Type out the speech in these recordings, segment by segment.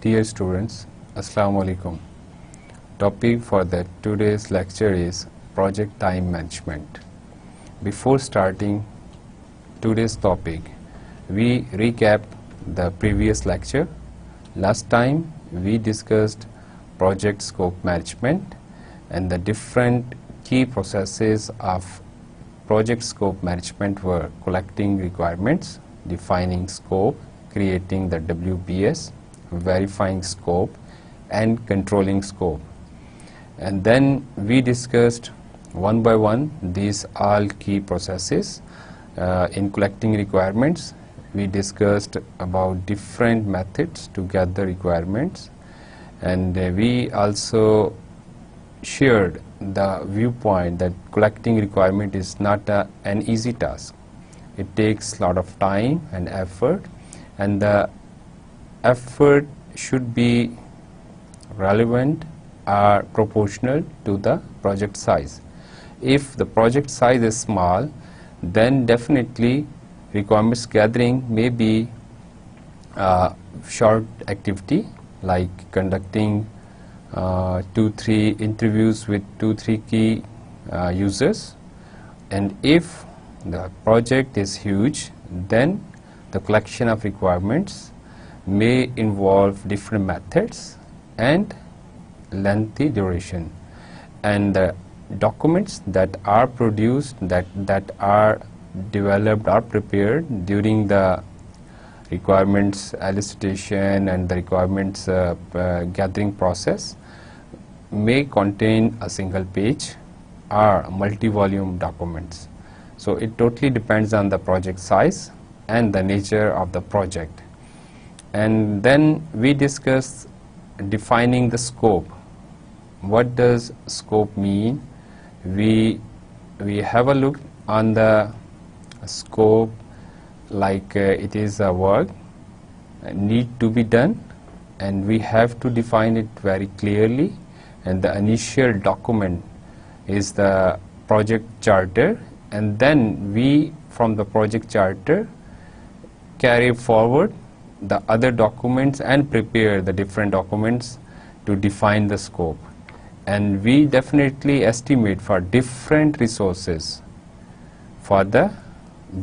Dear students, Assalamu alaikum. Topic for the today's lecture is project time management. Before starting today's topic, we recap the previous lecture. Last time we discussed project scope management and the different key processes of project scope management were collecting requirements, defining scope, creating the WBS, verifying scope and controlling scope. And then we discussed one by one these all key processes. In collecting requirements, we discussed about different methods to gather requirements, and we also shared the viewpoint that collecting requirement is not an easy task. It takes a lot of time and effort, and the effort should be relevant or proportional to the project size. If the project size is small, then definitely requirements gathering may be a short activity, like conducting 2-3 interviews with 2-3 key users. And if the project is huge, then the collection of requirements may involve different methods and lengthy duration, and the documents that are produced, that are developed or prepared during the requirements elicitation and the requirements gathering process may contain a single page or multi-volume documents. So it totally depends on the project size and the nature of the project. And then we discuss defining the scope. What does scope mean? We have a look on the scope, like it is a work need to be done, and we have to define it very clearly. And the initial document is the project charter, and then we from the project charter carry forward the other documents and prepare the different documents to define the scope. And we definitely estimate for different resources for the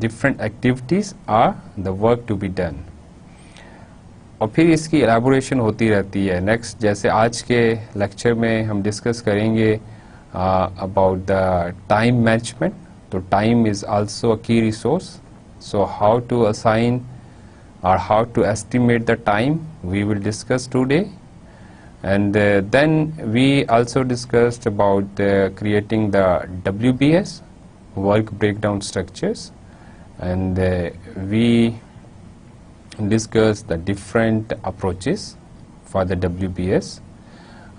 different activities or the work to be done. और फिर इसकी elaboration होती रहती है. Next जैसे आज के lecture में हम डिस्कस करेंगे अबाउट द टाइम मैनेजमेंट. तो time is also a key resource. So how to assign or how to estimate the time we will discuss today. And then we also discussed about creating the WBS, work breakdown structures, and we discussed the different approaches for the WBS,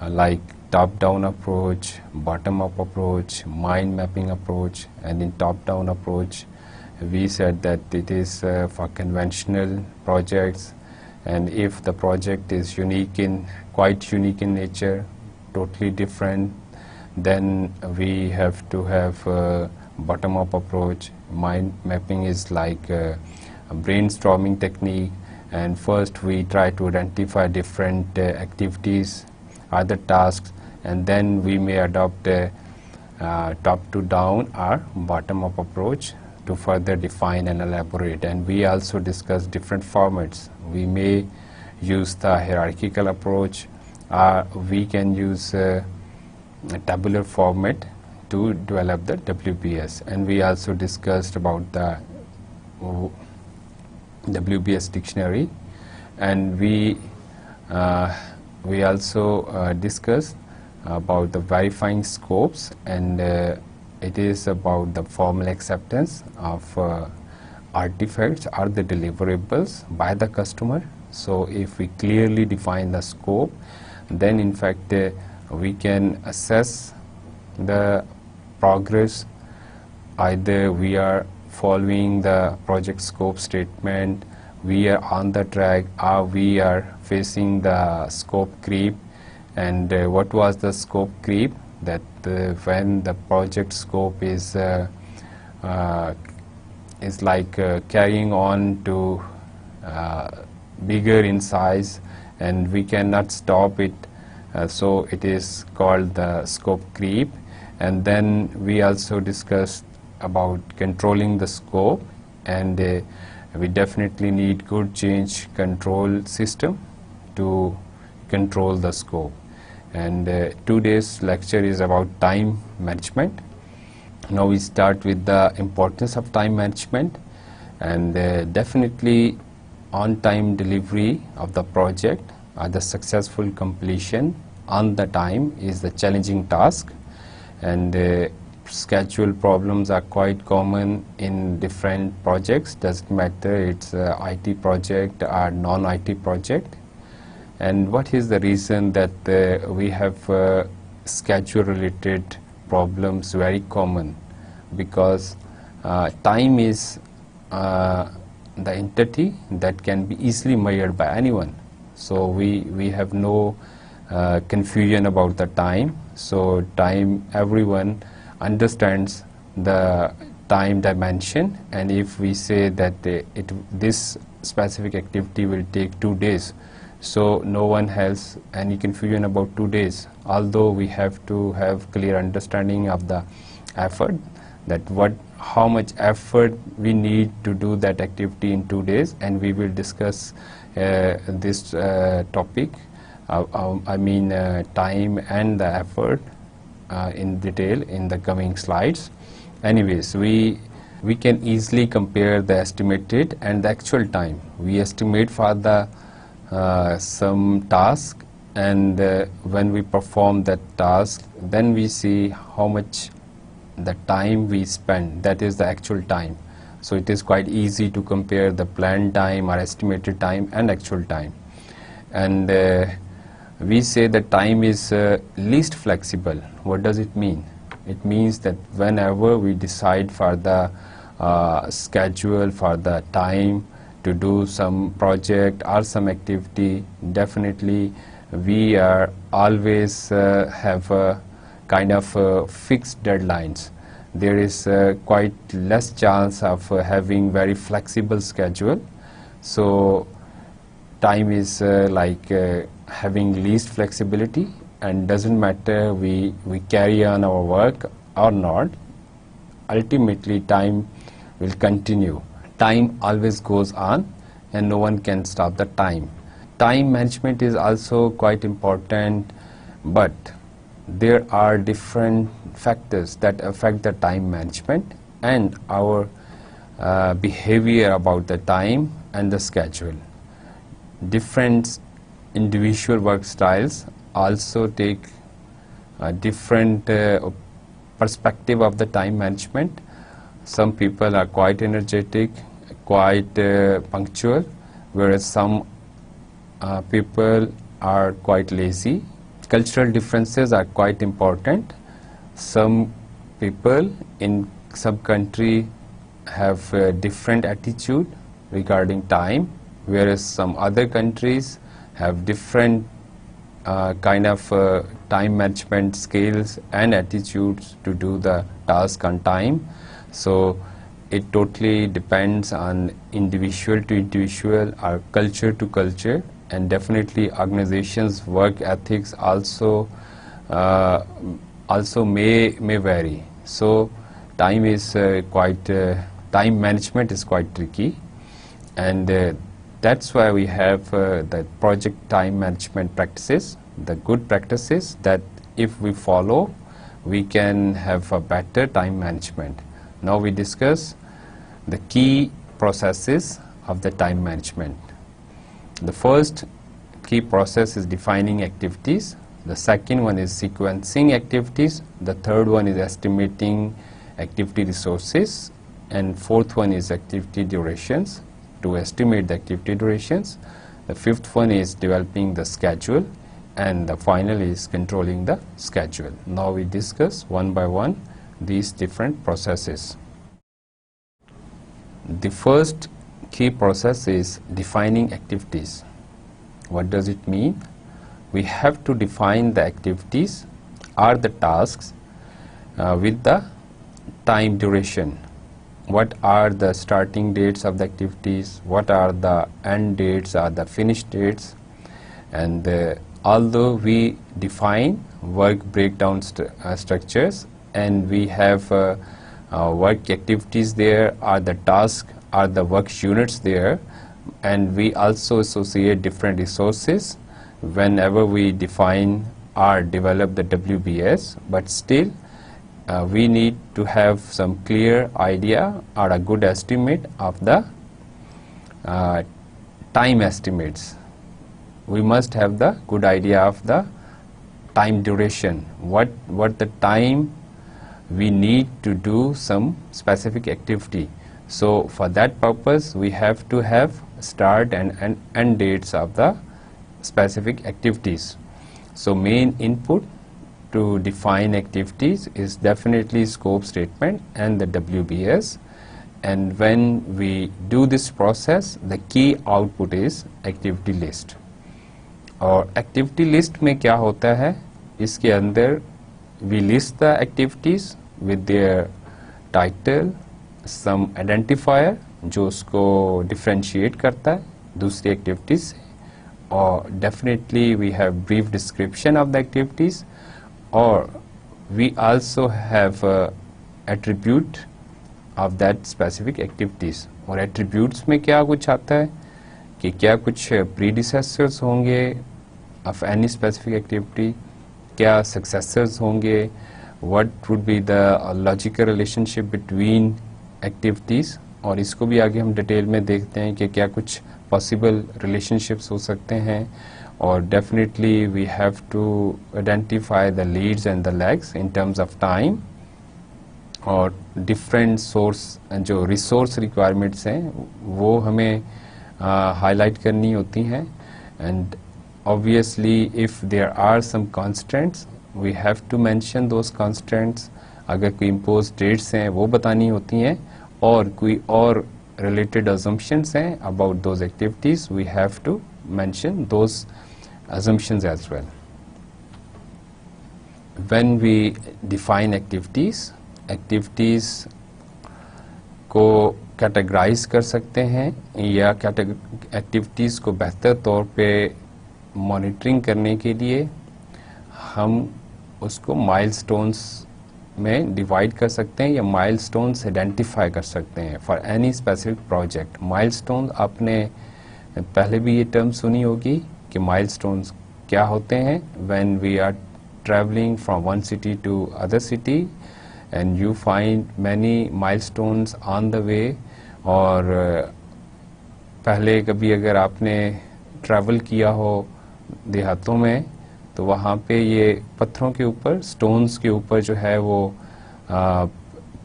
like top-down approach, bottom-up approach, mind mapping approach. And in top-down approach, we said that it is for conventional projects, and if the project is quite unique in nature, totally different, then we have to have a bottom-up approach. Mind mapping is like a brainstorming technique, and first we try to identify different activities, other tasks, and then we may adopt a top to down or bottom-up approach to further define and elaborate. And we also discuss different formats. We may use the hierarchical approach, or we can use a tabular format to develop the WBS. And we also discussed about the WBS dictionary, and we also discussed about the verifying scopes, and it is about the formal acceptance of artifacts or the deliverables by the customer. So if we clearly define the scope, then in fact we can assess the progress. Either we are following the project scope statement, we are on the track, or we are facing the scope creep. And what was the scope creep? That when the project scope is like carrying on to bigger in size, and we cannot stop it, so it is called the scope creep. And then we also discussed about controlling the scope, and we definitely need good change control system to control the scope. And today's lecture is about time management. Now we start with the importance of time management, and definitely on-time delivery of the project or the successful completion on the time is the challenging task. And schedule problems are quite common in different projects, doesn't matter it's a IT project or non-IT project. And what is the reason that we have schedule related problems very common? Because time is the entity that can be easily measured by anyone, so we have no confusion about the time. So time, everyone understands the time dimension, and if we say that this specific activity will take 2 days, so no one has any confusion about 2 days, although we have to have clear understanding of the effort, that how much effort we need to do that activity in 2 days. And we will discuss this topic, I mean time and the effort in detail in the coming slides. Anyways, we can easily compare the estimated and the actual time. We estimate for the some task, and when we perform that task, then we see how much the time we spend, that is the actual time. So it is quite easy to compare the planned time or estimated time and actual time. And we say that time is least flexible. What does it mean? It means that whenever we decide for the schedule, for the time to do some project or some activity, definitely we are always have a kind of fixed deadlines. There is quite less chance of having very flexible schedule. So time is having least flexibility, and doesn't matter we carry on our work or not, ultimately time will continue. Time always goes on and no one can stop the time. Time management is also quite important, but there are different factors that affect the time management and our behavior about the time and the schedule. Different individual work styles also take a different perspective of the time management. Some people are quite energetic, quite punctual, whereas some people are quite lazy. Cultural differences are quite important. Some people in some country have a different attitude regarding time, whereas some other countries have different kind of time management skills and attitudes to do the task on time. So it totally depends on individual to individual or culture to culture, and definitely organizations' work ethics also may vary. So time is time management is quite tricky, and that's why we have the project time management practices, the good practices that if we follow, we can have a better time management. Now we discuss the key processes of the time management. The first key process is defining activities. The second one is sequencing activities. The third one is estimating activity resources. And fourth one is activity durations, to estimate the activity durations. The fifth one is developing the schedule. And the final is controlling the schedule. Now we discuss one by one these different processes. The first key process is defining activities. What does it mean? We have to define the activities or the tasks with the time duration. What are the starting dates of the activities? What are the end dates or the finish dates? And although we define work breakdown structures and we have work activities there, are the tasks, are the work units there, and we also associate different resources whenever we define or develop the WBS, but still we need to have some clear idea or a good estimate of the time estimates. We must have the good idea of the time duration, what the time we need to do some specific activity. So for that purpose we have to have start and end dates of the specific activities. So main input to define activities is definitely scope statement and the WBS, and when we do this process the key output is activity list. और activity list में क्या होता है, इसके अंदर we list the activities with their title, some identifier जो उसको differentiate करता है दूसरी एक्टिविटीज़ से, और definitely we have brief description of the activities, और we also have attribute of that specific activities. और एट्रीब्यूट्स में क्या कुछ आता है कि क्या कुछ प्रीडिसेसर्स होंगे ऑफ एनी स्पेसिफिक एक्टिविटी, क्या सक्सेसर्स होंगे, what would be the logical relationship between activities, और इसको भी आगे हम डिटेल में देखते हैं कि क्या कुछ पॉसिबल रिलेशनशिप्स हो सकते हैं. और definitely we have to identify the leads and the lags in terms of time, और डिफरेंट सोर्स जो रिसोर्स रिक्वायरमेंट्स हैं वो हमें हाईलाइट करनी होती हैं. And obviously if there are some constraints we have to mention those constraints. अगर कोई इम्पोज डेट्स हैं वो बतानी होती हैं, और कोई और related assumptions हैं about those activities, we have to mention those assumptions as well. When we define activities को categorize कर सकते हैं या activities को बेहतर तौर पे monitoring करने के लिए हम उसको milestones में डिवाइड कर सकते हैं या माइलस्टोन्स आइडेंटिफाई कर सकते हैं for any specific project. Milestone आपने पहले भी ये टर्म सुनी होगी कि माइलस्टोन्स क्या होते हैं. When we are travelling from one city to other city and you find many milestones on the way. और पहले कभी अगर आपने ट्रैवल किया हो देहातों में तो वहाँ पे ये पत्थरों के ऊपर, स्टोन्स के ऊपर जो है वो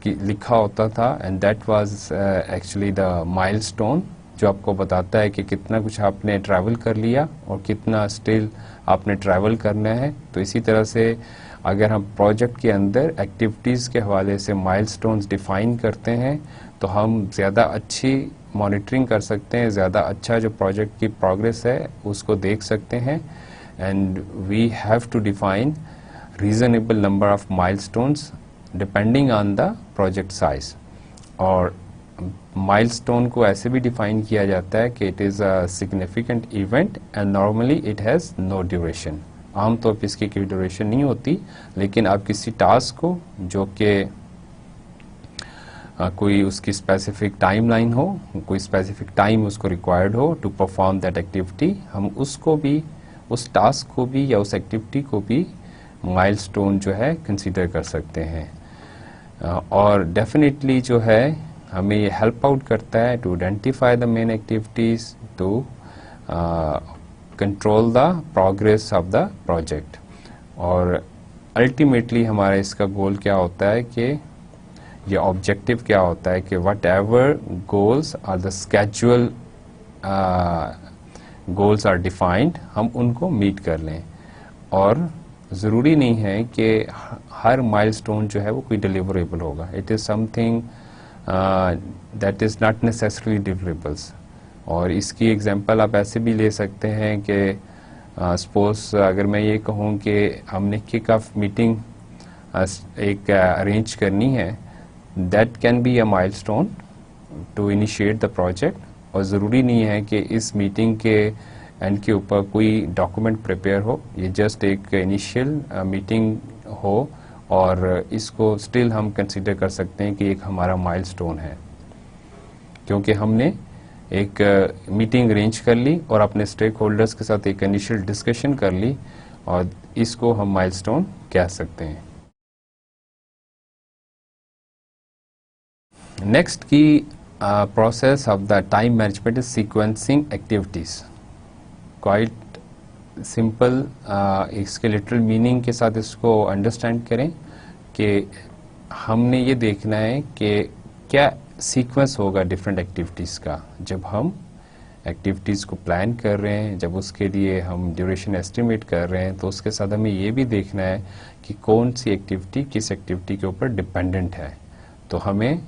लिखा होता था, and that was actually the milestone जो आपको बताता है कि कितना कुछ आपने ट्रैवल कर लिया और कितना स्टिल आपने ट्रैवल करना है. तो इसी तरह से अगर हम प्रोजेक्ट के अंदर एक्टिविटीज़ के हवाले से माइलस्टोन्स डिफाइन करते हैं तो हम ज़्यादा अच्छी मॉनिटरिंग कर सकते हैं, ज़्यादा अच्छा जो प्रोजेक्ट की प्रोग्रेस है उसको देख सकते हैं. And we have to define reasonable number of milestones depending on the project size. और milestone को ऐसे भी define किया जाता है कि it is a significant event and normally it has no duration. आमतौर पर इसकी कोई duration नहीं होती, लेकिन आप किसी task को जो कि कोई उसकी specific timeline हो, कोई specific time उसको required हो to perform that activity, हम उसको भी, उस टास्क को भी या उस एक्टिविटी को भी माइलस्टोन जो है कंसीडर कर सकते हैं. और डेफिनेटली जो है हमें ये हेल्प आउट करता है to identify the main activities, to control the progress of the project. और अल्टीमेटली हमारा इसका गोल क्या होता है कि ये ऑब्जेक्टिव क्या होता है कि whatever goals are the schedule goals are defined, हम उनको मीट कर लें. और ज़रूरी नहीं है कि हर माइलस्टोन जो है वो कोई डिलीवरेबल होगा. It is something that is not necessarily deliverables. और इसकी एग्जांपल आप ऐसे भी ले सकते हैं कि सपोज अगर मैं ये कहूँ कि हमने किक ऑफ मीटिंग एक अरेंज करनी है, that can be a milestone to initiate the project. और ज़रूरी नहीं है कि इस मीटिंग के एंड के ऊपर कोई डॉक्यूमेंट प्रिपेयर हो, ये जस्ट एक इनिशियल मीटिंग हो और इसको स्टिल हम कंसीडर कर सकते हैं कि एक हमारा माइलस्टोन है, क्योंकि हमने एक मीटिंग अरेंज कर ली और अपने स्टेक होल्डर्स के साथ एक इनिशियल डिस्कशन कर ली, और इसको हम माइलस्टोन कह सकते हैं। नेक्स्ट की process of the time management is sequencing activities. Quite simple, इसके लिटरल मीनिंग के साथ इसको अंडरस्टैंड करें कि हमने ये देखना है कि क्या सीक्वेंस होगा डिफरेंट एक्टिविटीज़ का जब हम एक्टिविटीज़ को प्लान कर रहे हैं, जब उसके लिए हम ड्यूरेशन एस्टिमेट कर रहे हैं, तो उसके साथ हमें ये भी देखना है कि कौन सी एक्टिविटी किस एक्टिविटी के ऊपर डिपेंडेंट है। तो हमें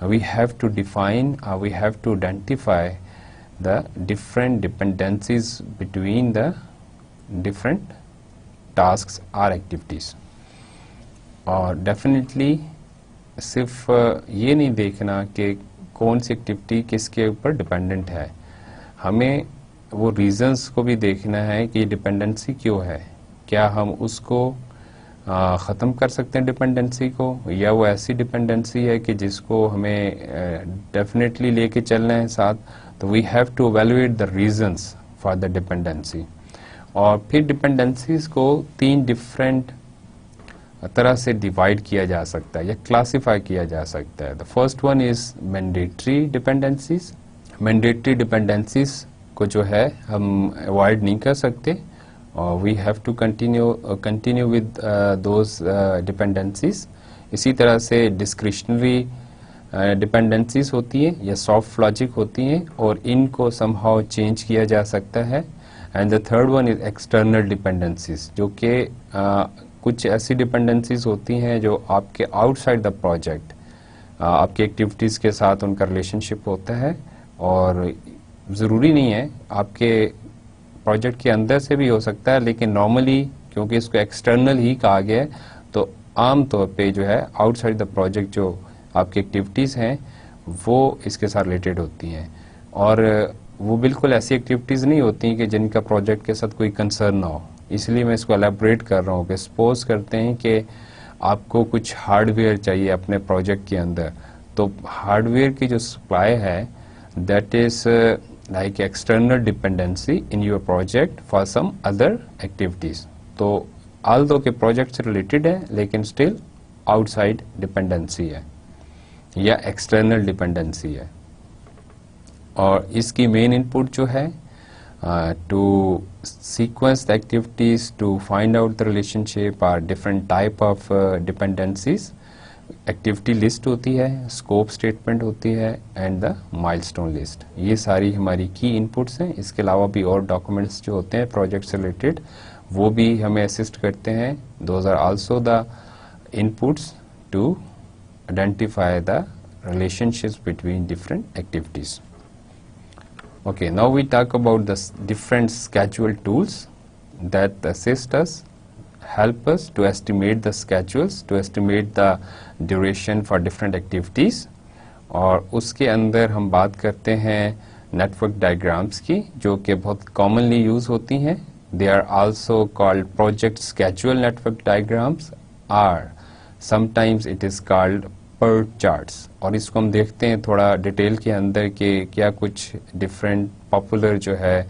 we have to define, we have to identify the different dependencies between the different tasks or activities. और डेफिनेटली सिर्फ ये नहीं देखना कि कौन सी एक्टिविटी किसके ऊपर डिपेंडेंट है, हमें वो रीजंस को भी देखना है कि डिपेंडेंसी क्यों है, क्या हम उसको ख़त्म कर सकते हैं डिपेंडेंसी को, या वो ऐसी डिपेंडेंसी है कि जिसको हमें डेफिनेटली लेके चलना है साथ। तो we have to evaluate the reasons for the dependency. और फिर डिपेंडेंसीज को 3 डिफरेंट तरह से डिवाइड किया जा सकता है या क्लासिफाई किया जा सकता है। The first one is mandatory dependencies. Mandatory dependencies को जो है हम अवॉइड नहीं कर सकते, we have to continue with those dependencies. इसी तरह से discretionary dependencies होती हैं या soft logic होती हैं और इनको somehow change किया जा सकता है। and the third one is external dependencies, जो कि कुछ ऐसी dependencies होती हैं जो आपके outside the project आपके activities के साथ उनका relationship होता है, और ज़रूरी नहीं है आपके प्रोजेक्ट के अंदर से भी हो सकता है, लेकिन नॉर्मली क्योंकि इसको एक्सटर्नल ही कहा गया है तो आम तौर पे जो है आउटसाइड द प्रोजेक्ट जो आपकी एक्टिविटीज़ हैं वो इसके साथ रिलेटेड होती हैं, और वो बिल्कुल ऐसी एक्टिविटीज़ नहीं होती कि जिनका प्रोजेक्ट के साथ कोई कंसर्न ना हो। इसलिए मैं इसको एलैबोरेट कर रहा हूँ कि सपोज करते हैं कि आपको कुछ हार्डवेयर चाहिए अपने प्रोजेक्ट के अंदर, तो हार्डवेयर की जो सप्लाई है that is like external dependency in your project for some other activities. तो although के project से related है लेकिन still outside dependency है या external dependency है। और इसकी main input जो है to sequence the activities to find out the relationship or different type of dependencies, activity list होती है, स्कोप स्टेटमेंट होती है एंड द माइलस्टोन लिस्ट। ये सारी हमारी की इनपुट्स हैं। इसके अलावा भी और डॉक्यूमेंट्स जो होते हैं प्रोजेक्ट से रिलेटेड वो भी हमें असिस्ट करते हैं। Those are also the inputs to identify the relationships between different activities. Okay, now we talk about the different schedule tools that assist us, help us to estimate the schedules, to estimate the duration for different activities. और उसके अंदर हम बात करते हैं network diagrams की, जो कि बहुत कॉमनली यूज होती हैं। They are also called project schedule network diagrams, or sometimes it is called PERT charts. और इसको हम देखते हैं थोड़ा डिटेल के अंदर कि क्या कुछ डिफरेंट पॉपुलर जो है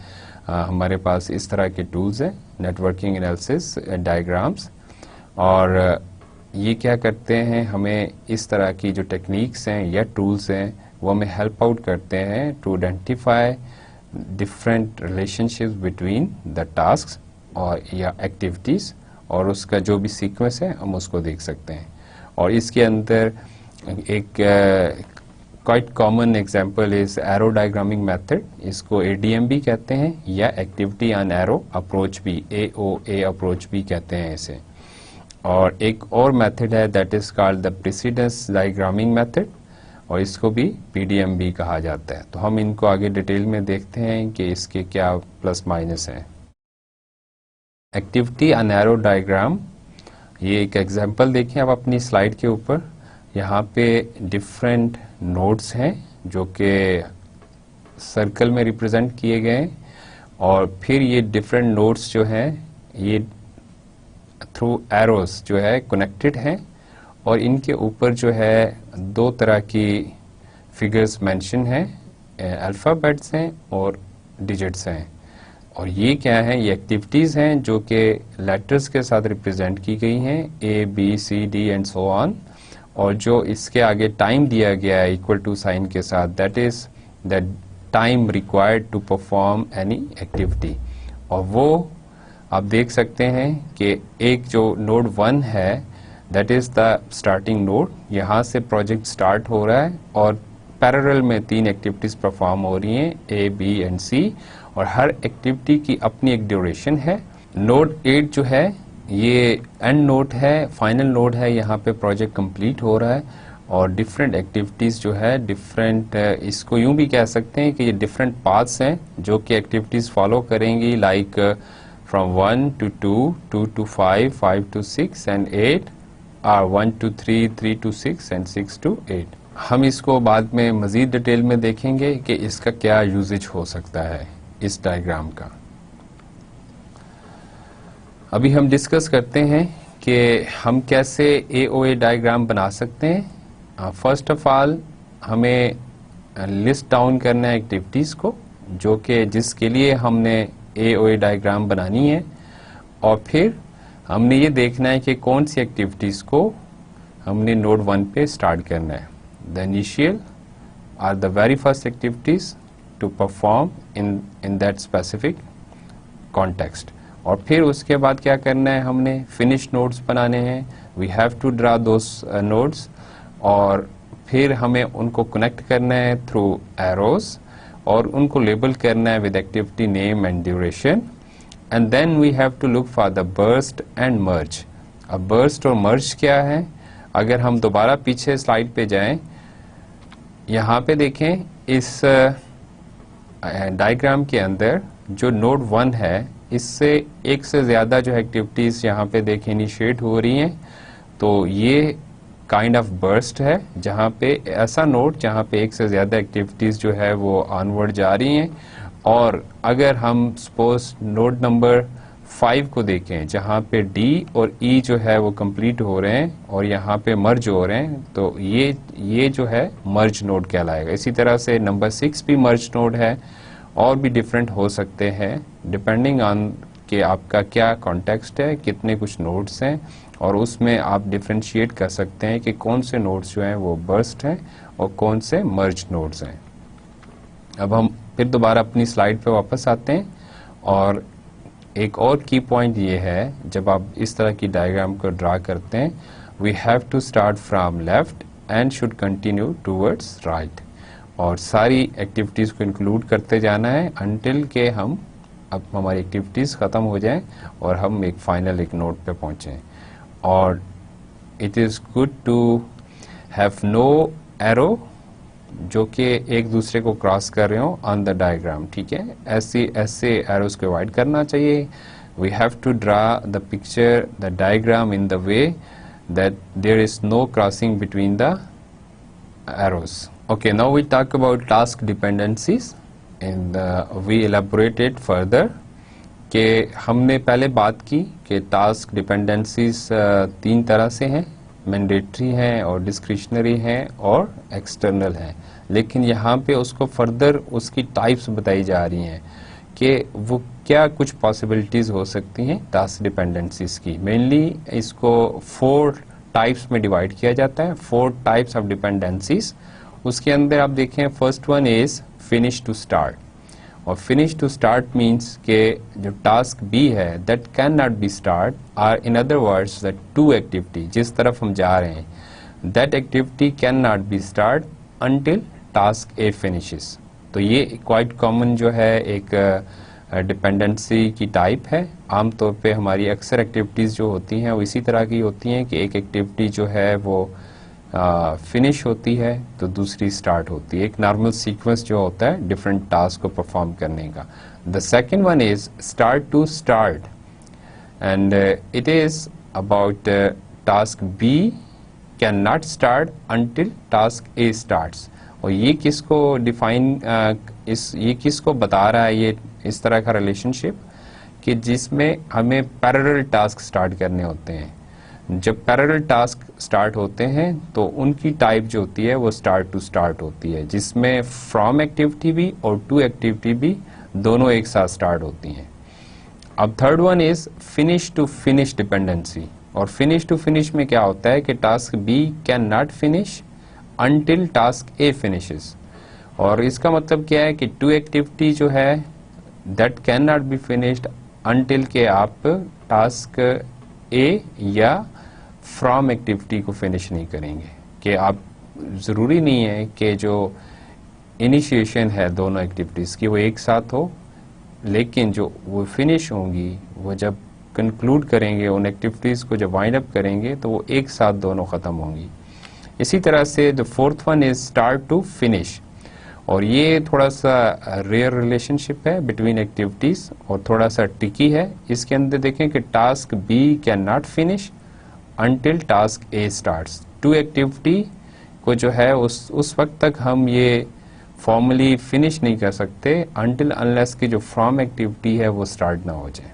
हमारे पास इस तरह के टूल्स हैं, नेटवर्किंग एनालिसिस डायग्राम्स। और ये क्या करते हैं, हमें इस तरह की जो टेक्निक्स हैं या टूल्स हैं वो हमें हेल्प आउट करते हैं to identify different relationships between the tasks और या एक्टिविटीज़, और उसका जो भी सीक्वेंस है हम उसको देख सकते हैं। और इसके अंदर एक quite common example is arrow diagramming method, इसको ADM भी कहते हैं या एक्टिविटी ऑन एरो अप्रोच भी, AOA अप्रोच भी कहते हैं इसे। और एक और मेथड है that is called the precedence diagramming method, और इसको भी PDM भी कहा जाता है। तो हम इनको आगे डिटेल में देखते हैं कि इसके क्या प्लस माइनस हैं। एक्टिविटी ऑन एरो डायग्राम, ये एक एग्जांपल देखें आप अपनी स्लाइड के ऊपर। यहाँ पे डिफरेंट नोड्स हैं जो कि सर्कल में रिप्रेजेंट किए गए हैं, और फिर ये डिफरेंट नोड्स जो हैं ये थ्रू एरोस जो है कनेक्टेड हैं और इनके ऊपर जो है दो तरह की फिगर्स मेंशन हैं, अल्फ़ाबेट्स हैं और डिजिट्स हैं। और ये क्या है, ये एक्टिविटीज़ हैं जो कि लेटर्स के साथ रिप्रेजेंट की गई हैं, A B C D and so on, और जो इसके आगे टाइम दिया गया है इक्वल टू साइन के साथ, that is that time required to perform any activity. और वो आप देख सकते हैं कि एक जो नोड 1 है that is the starting node, यहाँ से प्रोजेक्ट स्टार्ट हो रहा है और पैरेलल में 3 एक्टिविटीज़ परफॉर्म हो रही हैं, ए बी एंड सी, और हर एक्टिविटी की अपनी एक ड्यूरेशन है। नोड 8 जो है ये एंड नोड है, फाइनल नोड है, यहाँ पे प्रोजेक्ट कंप्लीट हो रहा है और डिफरेंट एक्टिविटीज़ जो है डिफरेंट, इसको यूं भी कह सकते हैं कि ये डिफरेंट पाथ्स हैं जो कि एक्टिविटीज़ फॉलो करेंगी, like from 1 to 2, 2 to 5, 5 to 6 and 8, और 1 to 3, 3 to 6 and 6 to 8। हम इसको बाद में मज़ीद डिटेल में देखेंगे कि इसका क्या यूजेज हो सकता है इस डायग्राम का। अभी हम डिस्कस करते हैं कि हम कैसे AOA डायग्राम बना सकते हैं। फर्स्ट ऑफ ऑल हमें लिस्ट डाउन करना है एक्टिविटीज़ को जो कि जिसके लिए हमने AOA डायग्राम बनानी है, और फिर हमने ये देखना है कि कौन सी एक्टिविटीज़ को हमने नोड 1 पे स्टार्ट करना है। The initial or the very first activities to perform in that specific context. और फिर उसके बाद क्या करना है, हमने फिनिश नोड्स बनाने हैं, we have to draw those nodes, और फिर हमें उनको कनेक्ट करना है थ्रू एरोज और उनको लेबल करना है with activity name and duration, and then we have to look for the burst and merge. अब बर्स्ट और मर्ज क्या है, अगर हम दोबारा पीछे स्लाइड पे जाएं, यहाँ पे देखें इस डायग्राम के अंदर जो नोड 1 है इससे एक से ज़्यादा जो एक्टिविटीज़ यहाँ पे देखें इनिशिएट हो रही हैं, तो ये काइंड ऑफ बर्स्ट है जहाँ पे ऐसा नोड जहाँ पे एक से ज़्यादा एक्टिविटीज़ जो है वो ऑनवर्ड जा रही हैं। और अगर हम सपोज नोड नंबर 5 को देखें जहाँ पे डी और ई जो है वो कंप्लीट हो रहे हैं और यहाँ पे मर्ज हो रहे हैं, तो ये जो है मर्ज नोड कहलाएगा। इसी तरह से नंबर 6 भी मर्ज नोड है, और भी डिफरेंट हो सकते हैं डिपेंडिंग ऑन कि आपका क्या कॉन्टेक्स्ट है, कितने कुछ नोड्स हैं, और उसमें आप डिफ्रेंशिएट कर सकते हैं कि कौन से नोड्स जो हैं वो बर्स्ट हैं और कौन से मर्ज नोड्स हैं। अब हम फिर दोबारा अपनी स्लाइड पे वापस आते हैं, और एक और की पॉइंट ये है, जब आप इस तरह की डायग्राम को ड्रा करते हैं, we have to start from left and should continue towards right, और सारी एक्टिविटीज़ को इंक्लूड करते जाना है अनटिल के हम अब हमारी एक्टिविटीज़ ख़त्म हो जाएं और हम एक फाइनल एक नोट पे पहुँचें। और it is good to have no arrow जो कि एक दूसरे को क्रॉस कर रहे हो ऑन द डायग्राम, ठीक है, ऐसे एरोज को अवॉइड करना चाहिए। We have to draw the picture the diagram in the way that there is no crossing between the arrows. Okay, now we talk about task dependencies and we elaborate it further कि हमने पहले बात की कि task dependencies 3 तरह से हैं, mandatory हैं और डिस्क्रिशनरी हैं और एक्सटर्नल हैं, लेकिन यहाँ पे उसको फर्दर उसकी टाइप्स बताई जा रही हैं कि वो क्या कुछ पॉसिबिलिटीज़ हो सकती हैं टास्क डिपेंडेंसीज की। मेनली इसको 4 टाइप्स में डिवाइड किया जाता है, 4 टाइप्स ऑफ डिपेंडेंसीज। उसके अंदर आप देखें, first one is finish to start, और फिनिश टू स्टार्ट मीन्स के जो टास्क बी है that can not be start, और in other words that to activity जिस तरफ हम जा रहे हैं that activity can not be start until task A finishes. तो ये क्वाइट कॉमन जो है एक डिपेंडेंसी की टाइप है। आमतौर पे हमारी अक्सर एक्टिविटीज़ जो होती हैं वो इसी तरह की होती हैं कि एक एक्टिविटी जो है वो फिनिश होती है तो दूसरी स्टार्ट होती है, एक नॉर्मल सीक्वेंस जो होता है डिफरेंट टास्क को परफॉर्म करने का। The second one is start to start, and it is about task B can not start until task A starts. और ये किसको डिफाइन ये किसको बता रहा है, ये इस तरह का रिलेशनशिप कि जिसमें हमें पैरेलल टास्क स्टार्ट करने होते हैं। जब पैरेलल टास्क स्टार्ट होते हैं तो उनकी टाइप जो होती है वो स्टार्ट टू स्टार्ट होती है, जिसमें फ्रॉम एक्टिविटी भी और टू एक्टिविटी भी दोनों एक साथ स्टार्ट होती हैं। अब third one is finish to finish dependency. और फिनिश टू फिनिश में क्या होता है कि task B can not finish until task A finishes. और इसका मतलब क्या है कि टू एक्टिविटी जो है that can not be finished until के आप टास्क ए या फ्रॉम एक्टिविटी को फिनिश नहीं करेंगे। कि आप ज़रूरी नहीं है कि जो इनिशिएशन है दोनों एक्टिविटीज़ की वो एक साथ हो, लेकिन जो वो फिनिश होंगी वो जब कंक्लूड करेंगे उन एक्टिविटीज़ को, जब वाइंड अप करेंगे तो वो एक साथ दोनों ख़त्म होंगी। इसी तरह से the fourth one is start to finish. और ये थोड़ा सा रेयर रिलेशनशिप है बिटवीन एक्टिविटीज़ और थोड़ा सा ट्रिकी है। इसके अंदर देखें कि task B can not finish until task A starts. Two activity को जो है उस वक्त तक हम ये फॉर्मली फिनिश नहीं कर सकते अनटिल अनलेस की जो फ्रॉम एक्टिविटी है वो स्टार्ट ना हो जाए।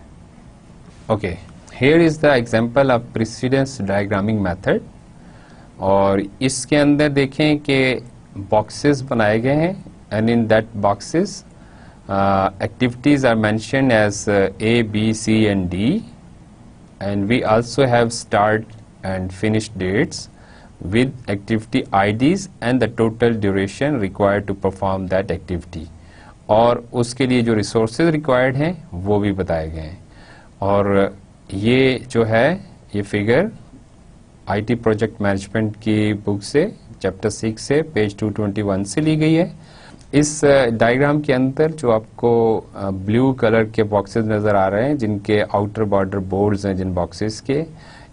Okay, here is the example of precedence diagramming method. और इसके अंदर देखें कि बॉक्सेस बनाए गए हैं and in that boxes activities are mentioned as A, B, C and D, and we also have start and finish dates with activity IDs and the total duration required to perform that activity. और उसके लिए जो resources required हैं वो भी बताए गए हैं। और ये जो है ये फिगर IT प्रोजेक्ट मैनेजमेंट की बुक से चैप्टर 6 से पेज 221 से ली गई है। इस डायग्राम के अंदर जो आपको ब्लू कलर के बॉक्सेस नज़र आ रहे हैं जिनके आउटर बॉर्डर बोर्ड्स हैं जिन बॉक्सेस के,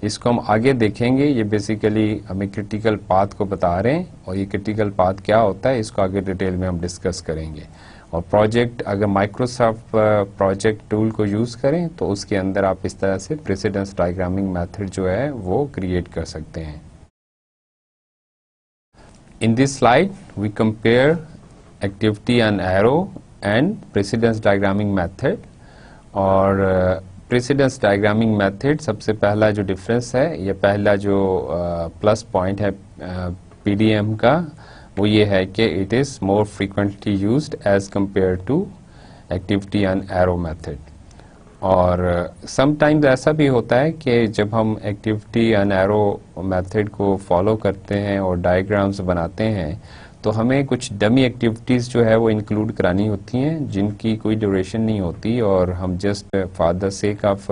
इसको हम आगे देखेंगे। ये बेसिकली हमें क्रिटिकल पाथ को बता रहे हैं और ये क्रिटिकल पाथ क्या होता है इसको आगे डिटेल में हम डिस्कस करेंगे। और प्रोजेक्ट अगर माइक्रोसॉफ्ट प्रोजेक्ट टूल को यूज़ करें तो उसके अंदर आप इस तरह से प्रेसिडेंस डायग्रामिंग मेथड जो है वो क्रिएट कर सकते हैं। In this slide, we compare activity and arrow and precedence diagramming method. और precedence diagramming method सबसे पहला जो डिफरेंस है, ये पहला जो प्लस पॉइंट है PDM का, वो ये है कि it is more frequently used as compared to activity and arrow method. और समटाइम्स ऐसा भी होता है कि जब हम एक्टिविटी एंड एरो मेथड को फॉलो करते हैं और डायग्राम्स बनाते हैं तो हमें कुछ डमी एक्टिविटीज़ जो है वो इंक्लूड करानी होती हैं जिनकी कोई ड्यूरेशन नहीं होती, और हम just for the sake of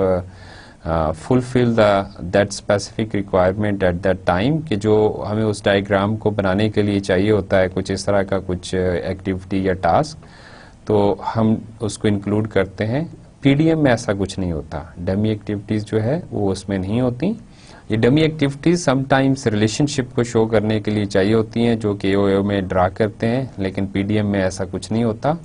fulfil that specific requirement at that time कि जो हमें उस डायग्राम को बनाने के लिए चाहिए होता है कुछ इस तरह का कुछ एक्टिविटी या टास्क, तो हम उसको इंक्लूड करते हैं। पीडीएम में ऐसा कुछ नहीं होता, डमी एक्टिविटीज़ जो है वो उसमें नहीं होती। ये डमी एक्टिविटीज़ समटाइम्स रिलेशनशिप को शो करने के लिए चाहिए होती हैं जो कि एओ में ड्रा करते हैं, लेकिन पीडीएम में ऐसा कुछ नहीं होता।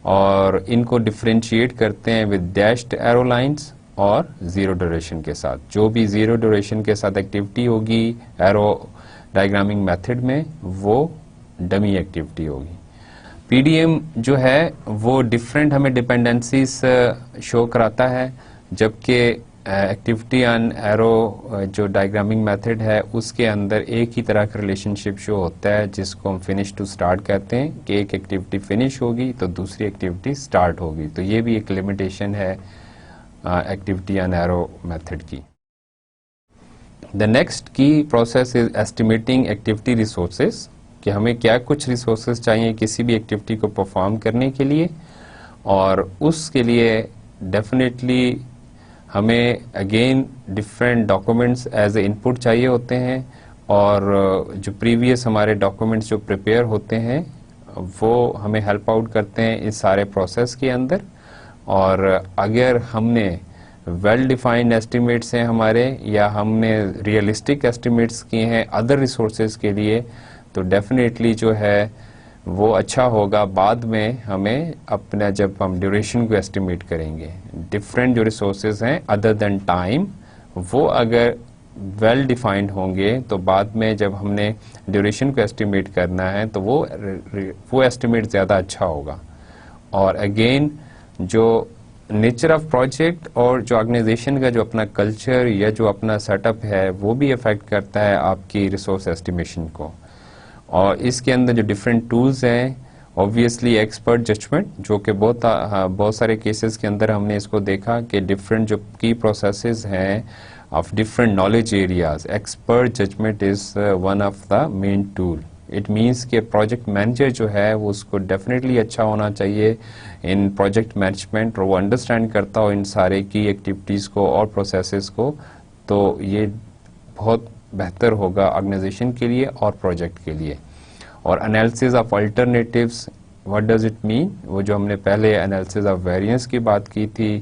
और इनको डिफ्रेंशिएट करते हैं विद डैश्ड एरो लाइन्स और ज़ीरो ड्यूरेशन के साथ। जो भी ज़ीरो ड्यूरेशन के साथ एक्टिविटी होगी एरो डायग्रामिंग मेथड में वो डमी एक्टिविटी होगी। पीडीएम जो है वो डिफरेंट हमें डिपेंडेंसीज शो कराता है, जबकि एक्टिविटी एंड एरो जो डायग्रामिंग मेथड है उसके अंदर एक ही तरह का रिलेशनशिप शो होता है जिसको हम फिनिश टू स्टार्ट कहते हैं कि एक एक्टिविटी फिनिश होगी तो दूसरी एक्टिविटी स्टार्ट होगी। तो ये भी एक लिमिटेशन है एक्टिविटी एंड एरो मेथड की। The next key process is estimating activity resources कि हमें क्या कुछ रिसोर्सेज चाहिए किसी भी एक्टिविटी को परफॉर्म करने के लिए, और उसके लिए डेफिनेटली हमें again different documents as a input चाहिए होते हैं, और जो प्रीवियस हमारे डॉक्यूमेंट्स जो प्रिपेयर होते हैं वो हमें हेल्प आउट करते हैं इस सारे प्रोसेस के अंदर। और अगर हमने वेल डिफाइंड एस्टिमेट्स हैं हमारे या हमने रियलिस्टिक एस्टिमेट्स किए हैं अदर रिसोर्सेज के लिए तो डेफिनेटली जो है वो अच्छा होगा बाद में हमें अपना जब हम ड्यूरेशन को एस्टिमेट करेंगे। डिफरेंट जो रिसोर्सेज हैं अदर देन टाइम वो अगर वेल डिफाइंड होंगे तो बाद में जब हमने ड्यूरेशन को एस्टिमेट करना है तो वो एस्टिमेट ज़्यादा अच्छा होगा। और अगेन जो नेचर ऑफ प्रोजेक्ट और जो ऑर्गेनाइजेशन का जो अपना कल्चर या जो अपना सेटअप है वो भी अफेक्ट करता है आपकी रिसोर्स एस्टिमेशन को। और इसके अंदर जो डिफरेंट टूल्स हैं, ऑब्वियसली एक्सपर्ट जजमेंट, जो कि बहुत सारे केसेस के अंदर हमने इसको देखा कि डिफरेंट जो की प्रोसेसेस हैं of different knowledge areas, expert judgement is one of the main tool. It means कि प्रोजेक्ट मैनेजर जो है वो उसको डेफिनेटली अच्छा होना चाहिए इन प्रोजेक्ट मैनेजमेंट, और वो अंडरस्टैंड करता हो इन सारे की एक्टिविटीज़ को और प्रोसेसेस को, तो ये बहुत बेहतर होगा ऑर्गेनाइजेशन के लिए और प्रोजेक्ट के लिए। और analysis of alternatives, what does it mean, वो जो हमने पहले एनालिसिस ऑफ वेरिएंस की बात की थी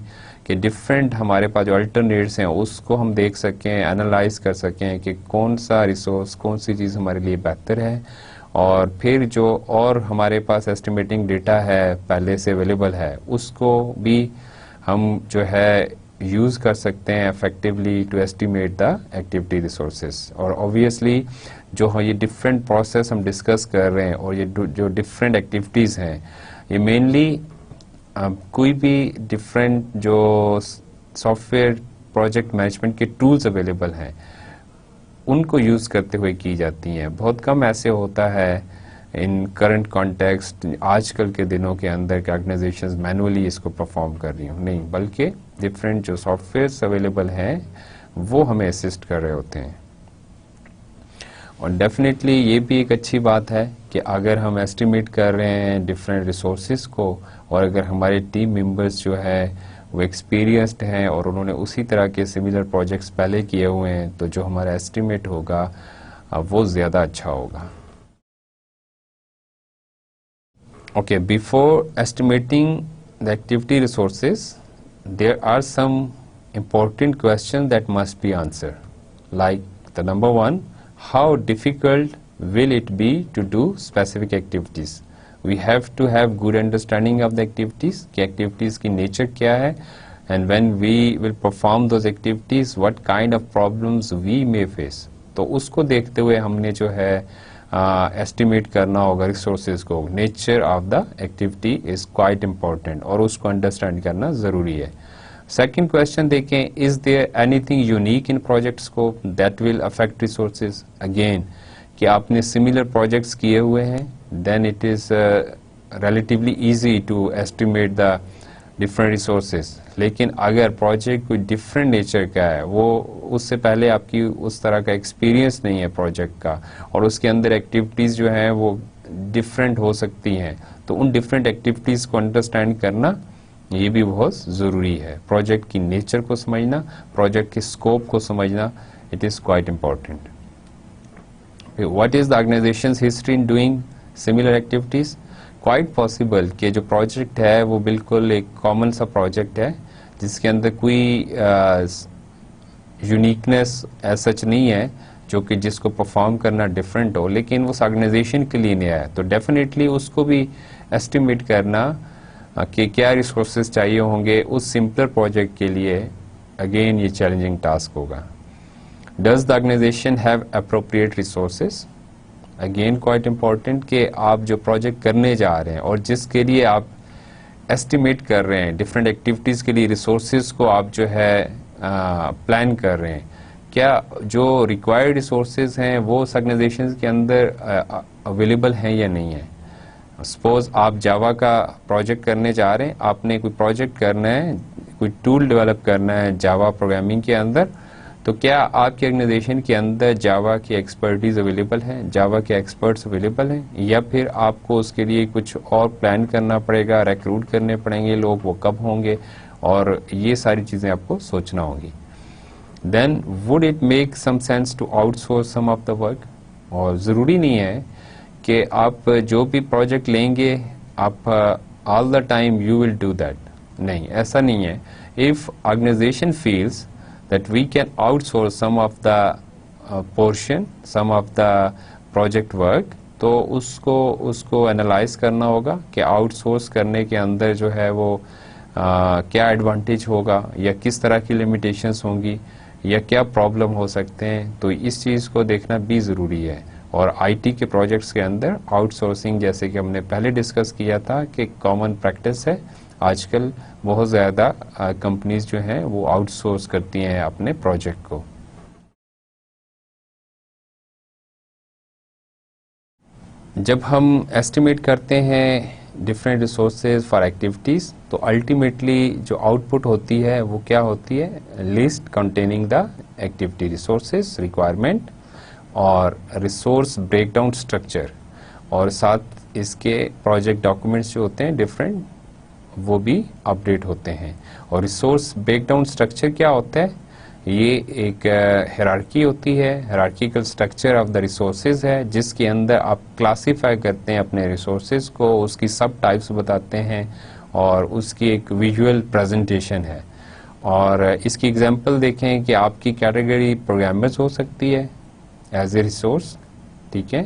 कि डिफरेंट हमारे पास जो अल्टरनेट्स हैं उसको हम देख सकें, एनालाइज कर सकें कि कौन सा रिसोर्स, कौन सी चीज़ हमारे लिए बेहतर है। और फिर जो और हमारे पास एस्टिमेटिंग डेटा है पहले से अवेलेबल है उसको भी हम जो है यूज़ कर सकते हैं effectively to estimate the activity resources. और ऑब्वियसली जो ये डिफरेंट प्रोसेस हम डिस्कस कर रहे हैं और ये जो डिफरेंट एक्टिविटीज़ हैं, ये मेनली कोई भी डिफरेंट जो सॉफ्टवेयर प्रोजेक्ट मैनेजमेंट के टूल्स अवेलेबल हैं उनको यूज़ करते हुए की जाती हैं। बहुत कम ऐसे होता है इन करंट कॉन्टेक्स्ट आजकल के दिनों के अंदर के ऑर्गेनाइजेशंस मैनुअली इसको परफॉर्म कर रही हूँ, नहीं, बल्कि डिफरेंट जो सॉफ्टवेयर्स अवेलेबल हैं वो हमें असिस्ट कर रहे होते हैं। और डेफिनेटली ये भी एक अच्छी बात है कि अगर हम एस्टिमेट कर रहे हैं डिफरेंट रिसोर्सेज को और अगर हमारे टीम मेंबर्स जो है वो एक्सपीरियंस्ड हैं और उन्होंने उसी तरह के सिमिलर प्रोजेक्ट्स पहले किए हुए हैं, तो जो हमारा एस्टिमेट होगा वो ज़्यादा अच्छा होगा। Okay, before estimating the activity resources, there are some important questions that must be answered. Like the number one, how difficult will it be to do specific activities? We have to have good understanding of the activities, कि activities की nature क्या है, and when we will perform those activities, what kind of problems we may face. तो उसको देखते हुए हमने जो है एस्टिमेट करना होगा रिसोर्सेज को। Nature of the activity is quite important और उसको अंडरस्टैंड करना ज़रूरी है। सेकंड क्वेश्चन देखें, is there anything unique in project scope that will affect resources? Again, कि आपने सिमिलर प्रोजेक्ट्स किए हुए हैं, then it is relatively easy to estimate the different resources. लेकिन अगर प्रोजेक्ट कोई डिफरेंट नेचर का है, वो उससे पहले आपकी उस तरह का एक्सपीरियंस नहीं है प्रोजेक्ट का, और उसके अंदर एक्टिविटीज़ जो हैं वो डिफरेंट हो सकती हैं, तो उन डिफरेंट एक्टिविटीज़ को अंडरस्टैंड करना ये भी बहुत ज़रूरी है। प्रोजेक्ट की नेचर को समझना, प्रोजेक्ट के स्कोप को समझना, it is quite important. What is the organisations history in doing similar activities? Quite possible कि जो प्रोजेक्ट है वो बिल्कुल एक कॉमन सा प्रोजेक्ट है जिसके अंदर कोई यूनिकनेस एज सच नहीं है जो कि जिसको परफॉर्म करना डिफरेंट हो, लेकिन उस ऑर्गेनाइजेशन के लिए नया है, तो डेफिनेटली उसको भी एस्टिमेट करना कि क्या रिसोर्सेज चाहिए होंगे उस सिंपलर प्रोजेक्ट के लिए, अगेन ये चैलेंजिंग टास्क होगा। Does the organisation have appropriate resources? Again quite important कि आप जो प्रोजेक्ट करने जा रहे हैं और जिसके लिए आप एस्टिमेट कर रहे हैं, डिफरेंट एक्टिविटीज़ के लिए रिसोर्सेज को आप जो है प्लान कर रहे हैं, क्या जो रिक्वायर्ड रिसोर्सेज हैं वो उस ऑर्गेनाइजेशन के अंदर अवेलेबल हैं या नहीं है। सपोज आप जावा का प्रोजेक्ट करने जा रहे हैं, आपने कोई प्रोजेक्ट करना है, कोई टूल डेवलप करना है जावा प्रोग्रामिंग के अंदर, तो क्या आपके ऑर्गेनाइजेशन के अंदर जावा की एक्सपर्टीज अवेलेबल है, जावा के एक्सपर्ट्स अवेलेबल हैं, या फिर आपको उसके लिए कुछ और प्लान करना पड़ेगा, रिक्रूट करने पड़ेंगे लोग, वो कब होंगे, और ये सारी चीज़ें आपको सोचना होगी। Then would it make some sense to outsource some of the work? और ज़रूरी नहीं है कि आप जो भी प्रोजेक्ट लेंगे आप all the time you will do that, नहीं, ऐसा नहीं है। If organisation feels that we can outsource some of the portion, some of the project work, तो उसको एनालाइज करना होगा कि आउटसोर्स करने के अंदर जो है वो क्या एडवांटेज होगा या किस तरह की लिमिटेशंस होंगी, या क्या प्रॉब्लम हो सकते हैं, तो इस चीज़ को देखना भी ज़रूरी है। और आईटी के प्रोजेक्ट्स के अंदर आउटसोर्सिंग, जैसे कि हमने पहले डिस्कस किया था कि कॉमन प्रैक्टिस है, आजकल बहुत ज़्यादा कंपनीज जो हैं वो आउटसोर्स करती हैं अपने प्रोजेक्ट को। जब हम एस्टिमेट करते हैं डिफरेंट रिसोर्सेज फॉर एक्टिविटीज़, तो अल्टीमेटली जो आउटपुट होती है वो क्या होती है, list containing the activity resources requirement और रिसोर्स ब्रेकडाउन स्ट्रक्चर, और साथ इसके प्रोजेक्ट डॉक्यूमेंट्स जो होते हैं डिफरेंट, वो भी अपडेट होते हैं। और रिसोर्स ब्रेकडाउन स्ट्रक्चर क्या होता है, ये एक हायरार्की होती है, hierarchical structure of the resources है, जिसके अंदर आप क्लासीफाई करते हैं अपने रिसोर्सेज को, उसकी सब टाइप्स बताते हैं और उसकी एक विजुअल प्रेजेंटेशन है। और इसकी एग्जांपल देखें कि आपकी कैटेगरी प्रोग्रामर्स हो सकती है एज ए रिसोर्स, ठीक है,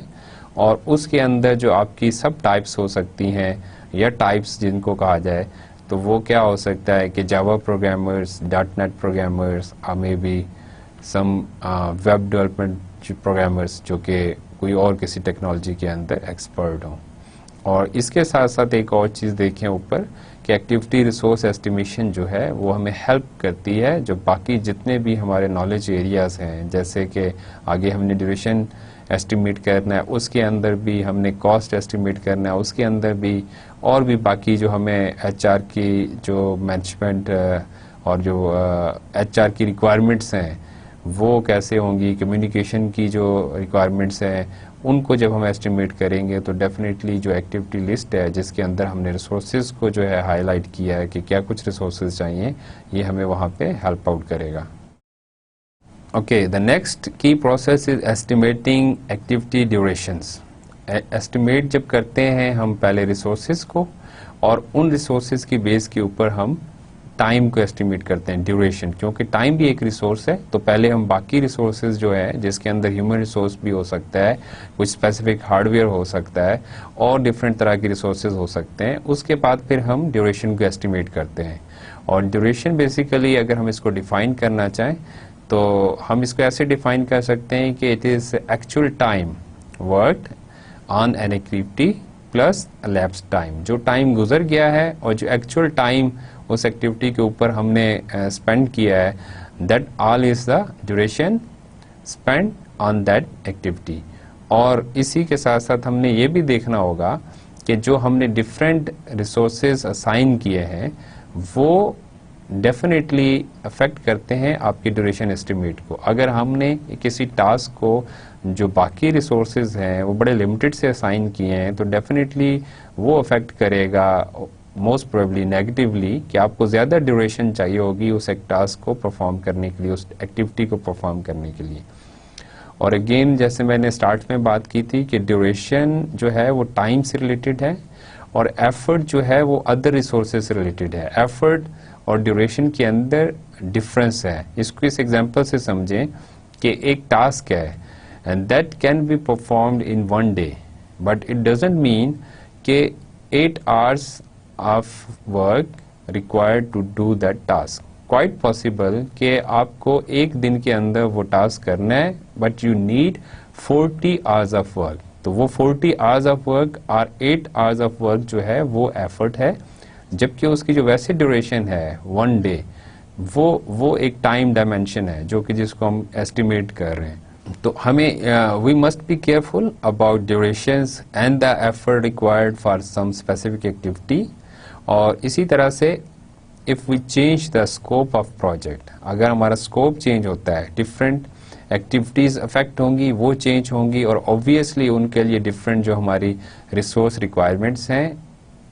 और उसके अंदर जो आपकी सब टाइप्स हो सकती हैं या टाइप्स जिनको कहा जाए, तो वो क्या हो सकता है कि Java programmers, .NET programmers, maybe some web development programmers जो कि कोई और किसी टेक्नोलॉजी के अंदर एक्सपर्ट हों। और इसके साथ साथ एक और चीज़ देखें ऊपर कि एक्टिविटी रिसोर्स एस्टिमेशन जो है वो हमें हेल्प करती है जो बाकी जितने भी हमारे नॉलेज एरियाज़ हैं, जैसे कि आगे हमने ड्यूरेशन एस्टिमेट करना है, उसके अंदर भी हमने कॉस्ट एस्टिमेट करना है, उसके अंदर भी, और भी बाकी जो हमें एचआर की जो मैनेजमेंट और जो एचआर की रिक्वायरमेंट्स हैं वो कैसे होंगी, कम्युनिकेशन की जो रिक्वायरमेंट्स हैं उनको जब हम एस्टिमेट करेंगे, तो डेफिनेटली जो एक्टिविटी लिस्ट है जिसके अंदर हमने रिसोर्सेज को जो है हाईलाइट किया है कि क्या कुछ रिसोर्सेज चाहिए, ये हमें वहाँ पे हेल्प आउट करेगा। Okay, the next key process is estimating activity durations. Estimate जब करते हैं हम पहले resources को, और उन resources की बेस के ऊपर हम टाइम को एस्टिमेट करते हैं, ड्यूरेशन, क्योंकि टाइम भी एक रिसोर्स है। तो पहले हम बाकी रिसोर्सेज जो है जिसके अंदर ह्यूमन रिसोर्स भी हो सकता है, कुछ स्पेसिफिक हार्डवेयर हो सकता है, और डिफरेंट तरह के रिसोर्सेज हो सकते हैं, उसके बाद फिर हम ड्यूरेशन को एस्टिमेट करते हैं। और ड्यूरेशन बेसिकली अगर हम इसको डिफाइन करना चाहें तो हम इसको ऐसे डिफाइन कर सकते हैं कि it is actual time worked on an activity plus elapsed time, जो टाइम गुजर गया है और जो एक्चुअल टाइम उस एक्टिविटी के ऊपर हमने स्पेंड किया है, that all is the duration spend on that activity. और इसी के साथ साथ हमने ये भी देखना होगा कि जो हमने डिफरेंट रिसोर्सेज असाइन किए हैं वो डेफिनेटली अफेक्ट करते हैं आपकी ड्यूरेशन एस्टिमेट को। अगर हमने किसी टास्क को जो बाकी रिसोर्सेज हैं वो बड़े लिमिटेड से असाइन किए हैं, तो डेफिनेटली वो अफेक्ट करेगा मोस्ट प्रोबेबली नेगेटिवली कि आपको ज़्यादा ड्यूरेशन चाहिए होगी उस एक टास्क को परफॉर्म करने के लिए, उस एक्टिविटी को परफॉर्म करने के लिए। और अगेन जैसे मैंने स्टार्ट में बात की थी कि ड्यूरेशन जो है वो टाइम से रिलेटेड है और एफर्ट जो है वो अदर रिसोर्सेज से रिलेटेड है। एफर्ट और ड्यूरेशन के अंदर डिफरेंस है। इसको इस एग्जांपल से समझें कि एक टास्क है and that can be performed in one day, but it doesn't mean कि 8 hours of work required to do that task. Quite possible कि आपको एक दिन के अंदर वो टास्क करना है, but you need 40 hours of work. तो वो 40 hours ऑफ वर्क और 8 hours ऑफ वर्क जो है वो एफर्ट है, जबकि उसकी जो वैसे ड्यूरेशन है वन डे, वो एक टाइम डायमेंशन है जो कि जिसको हम एस्टिमेट कर रहे हैं। तो हमें we must be careful about durations and the effort required for some specific activity. और इसी तरह से if we change the scope of project, अगर हमारा स्कोप चेंज होता है, डिफरेंट एक्टिविटीज़ अफेक्ट होंगी, वो चेंज होंगी, और ऑब्वियसली उनके लिए डिफरेंट जो हमारी रिसोर्स रिक्वायरमेंट्स हैं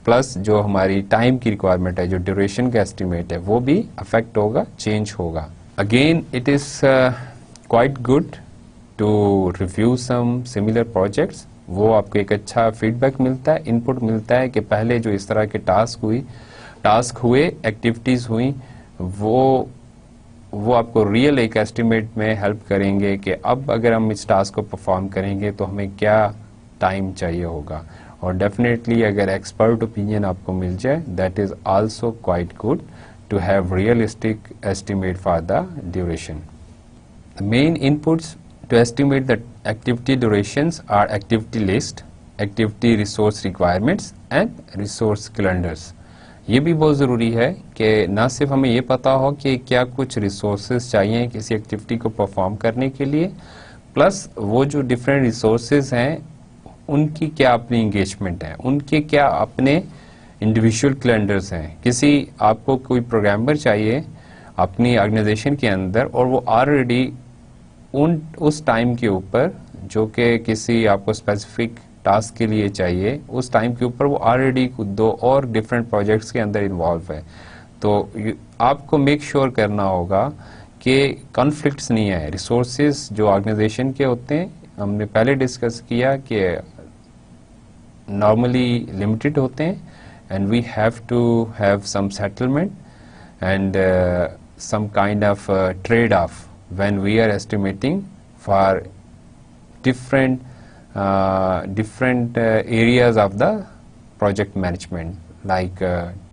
प्लस जो हमारी टाइम की रिक्वायरमेंट है, जो ड्यूरेशन का एस्टिमेट है, वो भी अफेक्ट होगा, चेंज होगा। Again it is quite good to review some similar projects. वो आपको एक अच्छा फीडबैक मिलता है, इनपुट मिलता है कि पहले जो इस तरह के टास्क हुए, एक्टिविटीज़ हुई, वो आपको रियल एक एस्टिमेट में हेल्प करेंगे कि अब अगर हम इस टास्क को परफॉर्म करेंगे तो हमें क्या टाइम चाहिए होगा। और डेफिनेटली अगर एक्सपर्ट ओपिनियन आपको मिल जाए, that is also quite good to have realistic estimate for the duration. The main inputs to estimate the activity durations are activity list, activity resource requirements and resource calendars. ये भी बहुत ज़रूरी है कि ना सिर्फ हमें ये पता हो कि क्या कुछ रिसोर्सेज चाहिए किसी एक्टिविटी को परफॉर्म करने के लिए, प्लस वो जो डिफरेंट रिसोर्सेज हैं उनकी क्या अपनी इंगेजमेंट है, उनके क्या अपने इंडिविजुअल कैलेंडर्स हैं. किसी आपको कोई प्रोग्रामर चाहिए अपनी ऑर्गेनाइजेशन के अंदर और वो ऑलरेडी उस टाइम के ऊपर जो कि किसी आपको स्पेसिफिक टास्क के लिए चाहिए उस टाइम के ऊपर वो ऑलरेडी 2 और डिफरेंट प्रोजेक्ट्स के अंदर इन्वॉल्व है. तो आपको मेक श्योर करना होगा कि कॉन्फ्लिक्ट्स नहीं है. रिसोर्सेज जो ऑर्गेनाइजेशन के होते हैं हमने पहले डिस्कस किया कि नॉर्मली लिमिटेड होते हैं and we have to have some settlement and some kind of trade-off when we are estimating for different areas of the project management like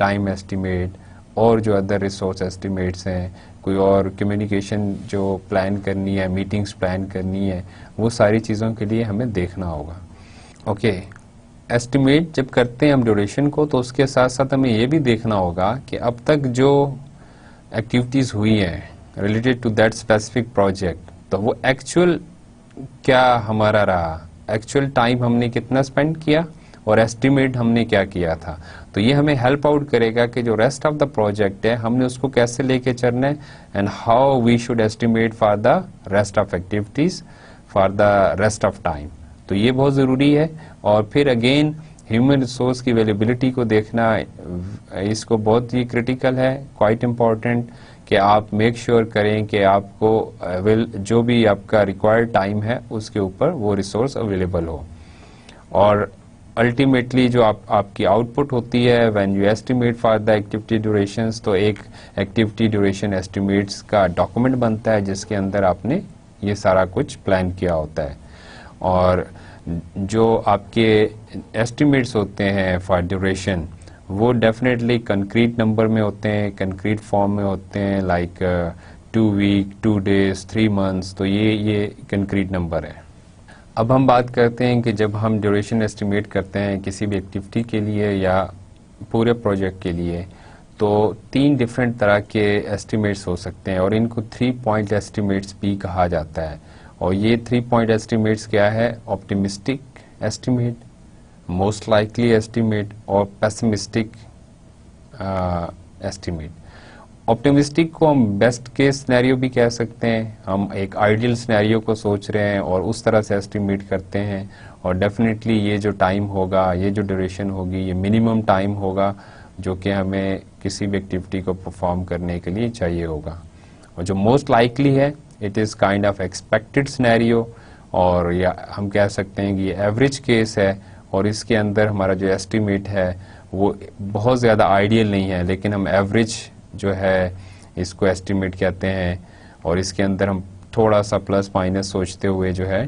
time estimate और जो other resource estimates हैं, कोई और communication जो plan करनी है, meetings plan करनी है, वो सारी चीज़ों के लिए हमें देखना होगा. ओके, estimate जब करते हैं हम duration को तो उसके साथ साथ हमें ये भी देखना होगा कि अब तक जो एक्टिविटीज़ हुई हैं related to that specific project तो वो एक्चुअल क्या हमारा रहा, एक्चुअल टाइम हमने कितना स्पेंड किया और एस्टिमेट हमने क्या किया था. तो ये हमें हेल्प आउट करेगा कि जो रेस्ट ऑफ द प्रोजेक्ट है हमने उसको कैसे लेके चलना है and how we should estimate for the rest of activities for the rest of time. तो ये बहुत ज़रूरी है. और फिर अगेन ह्यूमन रिसोर्स की अवेलेबिलिटी को देखना इसको बहुत ही क्रिटिकल है, क्वाइट इम्पॉर्टेंट कि आप मेक श्योर करें कि आपको जो भी आपका रिक्वायर्ड टाइम है उसके ऊपर वो रिसोर्स अवेलेबल हो. और अल्टीमेटली जो आपकी आउटपुट होती है when you estimate for the activity durations तो एक एक्टिविटी ड्यूरेशन एस्टिमेट्स का डॉक्यूमेंट बनता है जिसके अंदर आपने ये सारा कुछ प्लान किया होता है. और जो आपके एस्टिमेट्स होते हैं फॉर ड्यूरेशन वो डेफिनेटली कंक्रीट नंबर में होते हैं, कंक्रीट फॉर्म में होते हैं लाइक 2 वीक, 2 डेज, 3 मंथ्स. तो ये कंक्रीट नंबर है. अब हम बात करते हैं कि जब हम ड्यूरेशन एस्टिमेट करते हैं किसी भी एक्टिविटी के लिए या पूरे प्रोजेक्ट के लिए तो 3 डिफरेंट तरह के एस्टिमेट्स हो सकते हैं और इनको 3 पॉइंट एस्टिमेट्स भी कहा जाता है. और ये 3 पॉइंट एस्टिमेट्स क्या है, optimistic estimate, most likely estimate और पेसिमिस्टिक एस्टिमेट. ऑप्टिमिस्टिक को हम बेस्ट केस सिनेरियो भी कह सकते हैं. हम एक आइडियल सिनेरियो को सोच रहे हैं और उस तरह से एस्टिमेट करते हैं और डेफिनेटली ये जो टाइम होगा, ये जो ड्यूरेशन होगी, ये मिनिमम टाइम होगा जो कि हमें किसी भी एक्टिविटी को परफॉर्म करने के लिए चाहिए होगा. और जो मोस्ट लाइकली है it is kind of expected scenario और या हम कह सकते हैं कि ये एवरेज केस है और इसके अंदर हमारा जो एस्टिमेट है वो बहुत ज़्यादा आइडियल नहीं है लेकिन हम एवरेज जो है इसको एस्टिमेट कहते हैं और इसके अंदर हम थोड़ा सा प्लस माइनस सोचते हुए जो है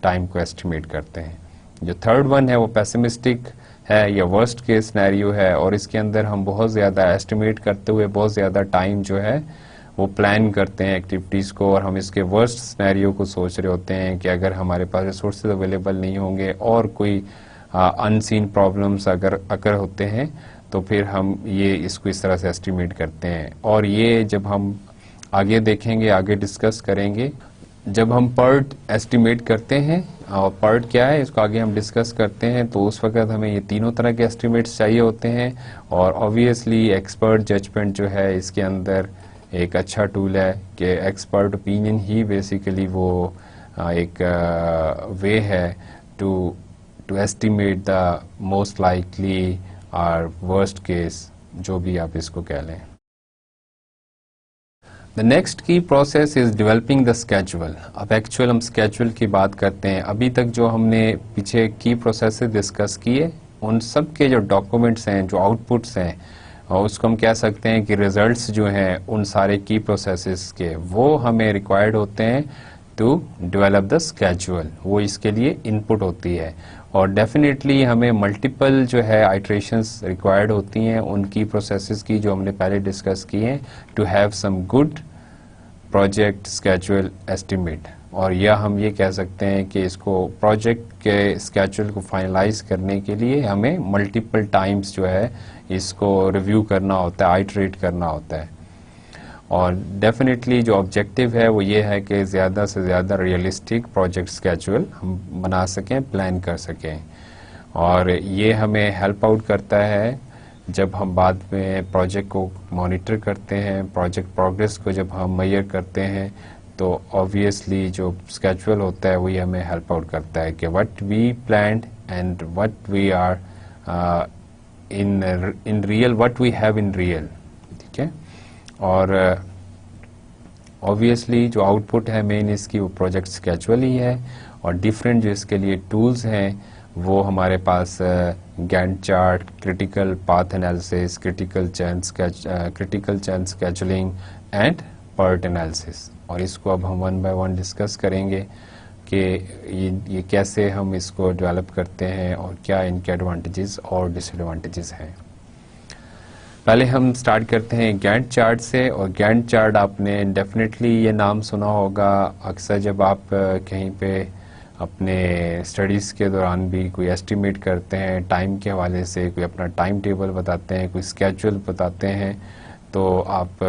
टाइम को एस्टिमेट करते हैं. जो थर्ड वन है वो पेसिमिस्टिक है या वर्स्ट केस सिनेरियो है और इसके अंदर हम बहुत ज़्यादा एस्टिमेट करते हुए बहुत ज़्यादा टाइम जो है वो प्लान करते हैं एक्टिविटीज़ को और हम इसके वर्स्ट सिनेरियो को सोच रहे होते हैं कि अगर हमारे पास रिसोर्सेज अवेलेबल नहीं होंगे और कोई अनसीन प्रॉब्लम्स अगर होते हैं तो फिर हम ये इसको इस तरह से एस्टिमेट करते हैं. और ये जब हम आगे देखेंगे, आगे डिस्कस करेंगे, जब हम पर्ट एस्टिमेट करते हैं और पर्ट क्या है इसको आगे हम डिस्कस करते हैं तो उस वक्त हमें ये तीनों तरह के एस्टिमेट्स चाहिए होते हैं. और ऑब्वियसली एक्सपर्ट जजमेंट जो है इसके अंदर एक अच्छा टूल है कि एक्सपर्ट ओपिनियन ही बेसिकली वो एक वे है to estimate the most likely और वर्स्ट केस, जो भी आप इसको कह लें. The next key process is developing the schedule. अब एक्चुअल हम स्केड्यूल की बात करते हैं. अभी तक जो हमने पीछे की प्रोसेस डिस्कस किए उन सब के जो डॉक्यूमेंट्स हैं, जो आउटपुट्स हैं और उसको हम कह सकते हैं कि रिजल्ट्स जो हैं उन सारे की प्रोसेसेस के वो हमें रिक्वायर्ड होते हैं टू डेवलप द स्केड्यूल. वो इसके लिए इनपुट होती है और डेफिनेटली हमें मल्टीपल जो है आइट्रेशंस रिक्वायर्ड होती हैं उनकी प्रोसेसेस की जो हमने पहले डिस्कस की हैं to have some good project schedule estimate, और या हम ये कह सकते हैं कि इसको प्रोजेक्ट के स्केड्यूल को फाइनलाइज करने के लिए हमें मल्टीपल टाइम्स जो है इसको रिव्यू करना होता है, आइटरेट करना होता है। और डेफिनेटली जो ऑब्जेक्टिव है वो ये है कि ज़्यादा से ज़्यादा रियलिस्टिक प्रोजेक्ट स्केड्यूल हम बना सकें, प्लान कर सकें, और ये हमें हेल्प आउट करता है जब हम बाद में प्रोजेक्ट को मॉनिटर करते हैं, प्रोजेक्ट प्रोग्रेस को जब हम मेजर करते हैं, तो ऑब्वियसली जो स्केड्यूल होता है वही हमें हेल्प आउट करता है कि what we planned and what we are in real, what we have in real, ठीक है। और ऑब्वियसली जो आउटपुट है मेन इसकी वो प्रोजेक्ट स्केड्यूल ही है, और डिफरेंट जो इसके लिए टूल्स हैं वो हमारे पास Gantt chart, critical path analysis, critical chain scheduling and PERT analysis, और इसको अब हम वन बाय वन डिस्कस करेंगे कि ये कैसे हम इसको डेवलप करते हैं और क्या इनके एडवांटेजेस और डिसएडवांटेजेस हैं। पहले हम स्टार्ट करते हैं गैंट चार्ट से, और गैंट चार्ट आपने डेफिनेटली ये नाम सुना होगा। अक्सर जब आप कहीं पे अपने स्टडीज़ के दौरान भी कोई एस्टिमेट करते हैं टाइम के हवाले से, कोई अपना टाइम टेबल बताते हैं, कोई स्केड्यूल बताते हैं, तो आप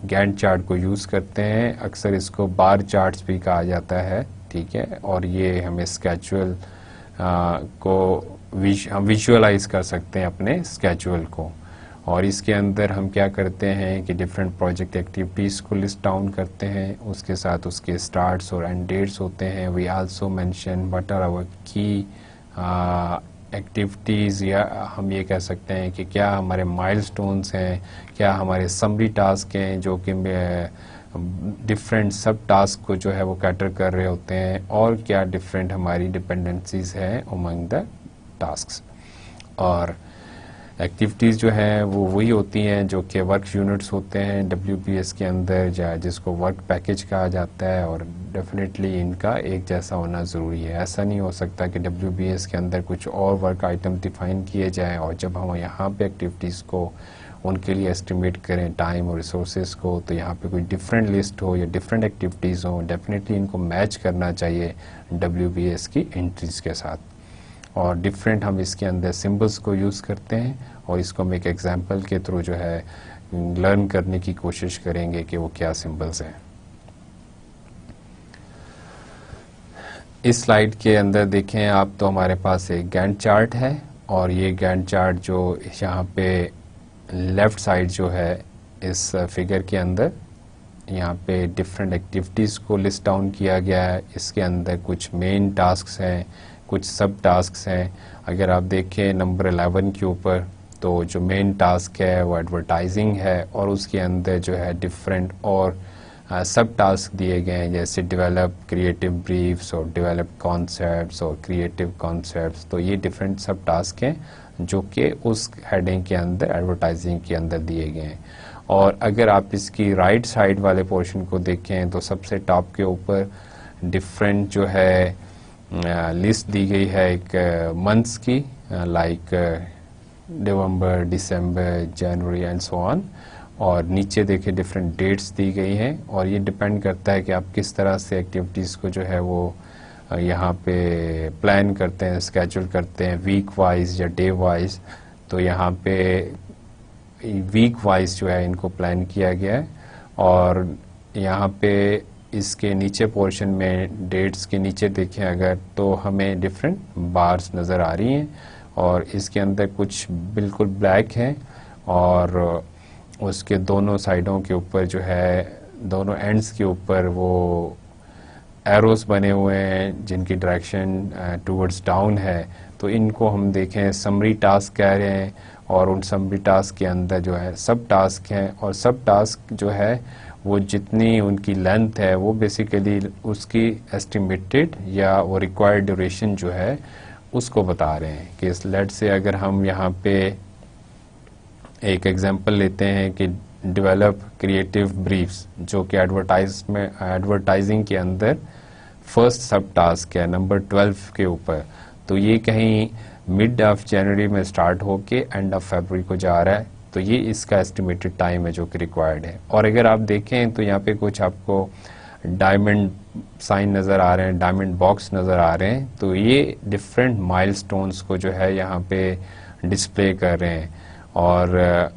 गैंट चार्ट को यूज़ करते हैं। अक्सर इसको बार चार्ट्स भी कहा जाता है, ठीक है, और ये हमें स्केड्यूल को हम विजुअलाइज कर सकते हैं अपने स्केड्यूल को। और इसके अंदर हम क्या करते हैं कि डिफरेंट प्रोजेक्ट एक्टिविटीज़ को लिस्ट डाउन करते हैं, उसके साथ उसके स्टार्ट्स और एंड डेट्स होते हैं। We also mention what are our key activities, या हम ये कह सकते हैं कि क्या हमारे माइलस्टोन्स हैं, क्या हमारे समरी टास्क हैं जो कि डिफरेंट सब टास्क को जो है वो कैटर कर रहे होते हैं, और क्या डिफरेंट हमारी डिपेंडेंसीज हैं अमंग द टास्क्स। और एक्टिविटीज़ जो है वो वही होती हैं जो कि वर्क यूनिट्स होते हैं WBS के अंदर, जिसको वर्क पैकेज कहा जाता है, और डेफिनेटली इनका एक जैसा होना ज़रूरी है। ऐसा नहीं हो सकता कि WBS के अंदर कुछ और वर्क आइटम डिफाइन किए जाएं और जब हम यहाँ पे एक्टिविटीज़ को उनके लिए एस्टिमेट करें टाइम और रिसोर्सेज को, तो यहाँ पे कोई डिफरेंट लिस्ट हो या डिफरेंट एक्टिविटीज़ हो। डेफिनेटली इनको मैच करना चाहिए WBS की एंट्रीज़ के साथ, और डिफरेंट हम इसके अंदर सिंबल्स को यूज़ करते हैं, और इसको हम एक एग्जांपल के थ्रू जो है लर्न करने की कोशिश करेंगे कि वो क्या सिंबल्स हैं। इस स्लाइड के अंदर देखें आप, तो हमारे पास एक गैंट चार्ट है, और ये गैंट चार्ट जो यहाँ पे लेफ़्ट साइड जो है इस फिगर के अंदर, यहाँ पे डिफरेंट एक्टिविटीज़ को लिस्ट डाउन किया गया है। इसके अंदर कुछ मेन टास्क्स हैं, कुछ सब टास्क्स हैं। अगर आप देखें नंबर 11 के ऊपर, तो जो मेन टास्क है वो एडवर्टाइजिंग है, और उसके अंदर जो है डिफरेंट और सब टास्क दिए गए हैं, जैसे डेवलप क्रिएटिव ब्रीफ्स और डेवलप कॉन्सेप्ट्स और क्रिएटिव कॉन्सेप्ट्स। तो ये डिफरेंट सब टास्क हैं जो कि उस हेडिंग के अंदर, एडवर्टाइजिंग के अंदर दिए गए हैं। और अगर आप इसकी राइट साइड वाले पोर्शन को देखें, तो सबसे टॉप के ऊपर डिफरेंट जो है लिस्ट दी गई है एक मंथ्स की, like November, December, January and so on, और नीचे देखिए डिफरेंट डेट्स दी गई हैं। और ये डिपेंड करता है कि आप किस तरह से एक्टिविटीज़ को जो है वो यहाँ पे प्लान करते हैं, स्केड्यूल करते हैं, वीक वाइज या डे वाइज। तो यहाँ पे वीक वाइज जो है इनको प्लान किया गया है, और यहाँ पे इसके नीचे पोर्शन में डेट्स के नीचे देखें अगर, तो हमें डिफरेंट बार्स नज़र आ रही हैं, और इसके अंदर कुछ बिल्कुल ब्लैक हैं, और उसके दोनों साइडों के ऊपर जो है, दोनों एंड्स के ऊपर वो एरोस बने हुए हैं जिनकी डायरेक्शन टूवर्ड्स डाउन है। तो इनको हम देखें समरी टास्क कह रहे हैं, और उन समरी टास्क के अंदर जो है सब टास्क हैं, और सब टास्क जो है वो जितनी उनकी लेंथ है वो बेसिकली उसकी एस्टिमेटेड या वो रिक्वायर्ड ड्यूरेशन जो है उसको बता रहे हैं। कि लेट से अगर हम यहाँ पे एक एग्जांपल लेते हैं कि डेवलप क्रिएटिव ब्रीफ्स, जो कि एडवर्टाइजिंग के अंदर फर्स्ट सब टास्क है नंबर 12 के ऊपर, तो ये कहीं मिड ऑफ जनवरी में स्टार्ट होके एंड ऑफ फरवरी को जा रहा है। तो ये इसका एस्टिमेटेड टाइम है जो कि रिक्वायर्ड है। और अगर आप देखें तो यहाँ पे कुछ आपको डायमंड साइन नज़र आ रहे हैं, डायमंड बॉक्स नज़र आ रहे हैं, तो ये डिफरेंट माइलस्टोन्स को जो है यहाँ पे डिस्प्ले कर रहे हैं। और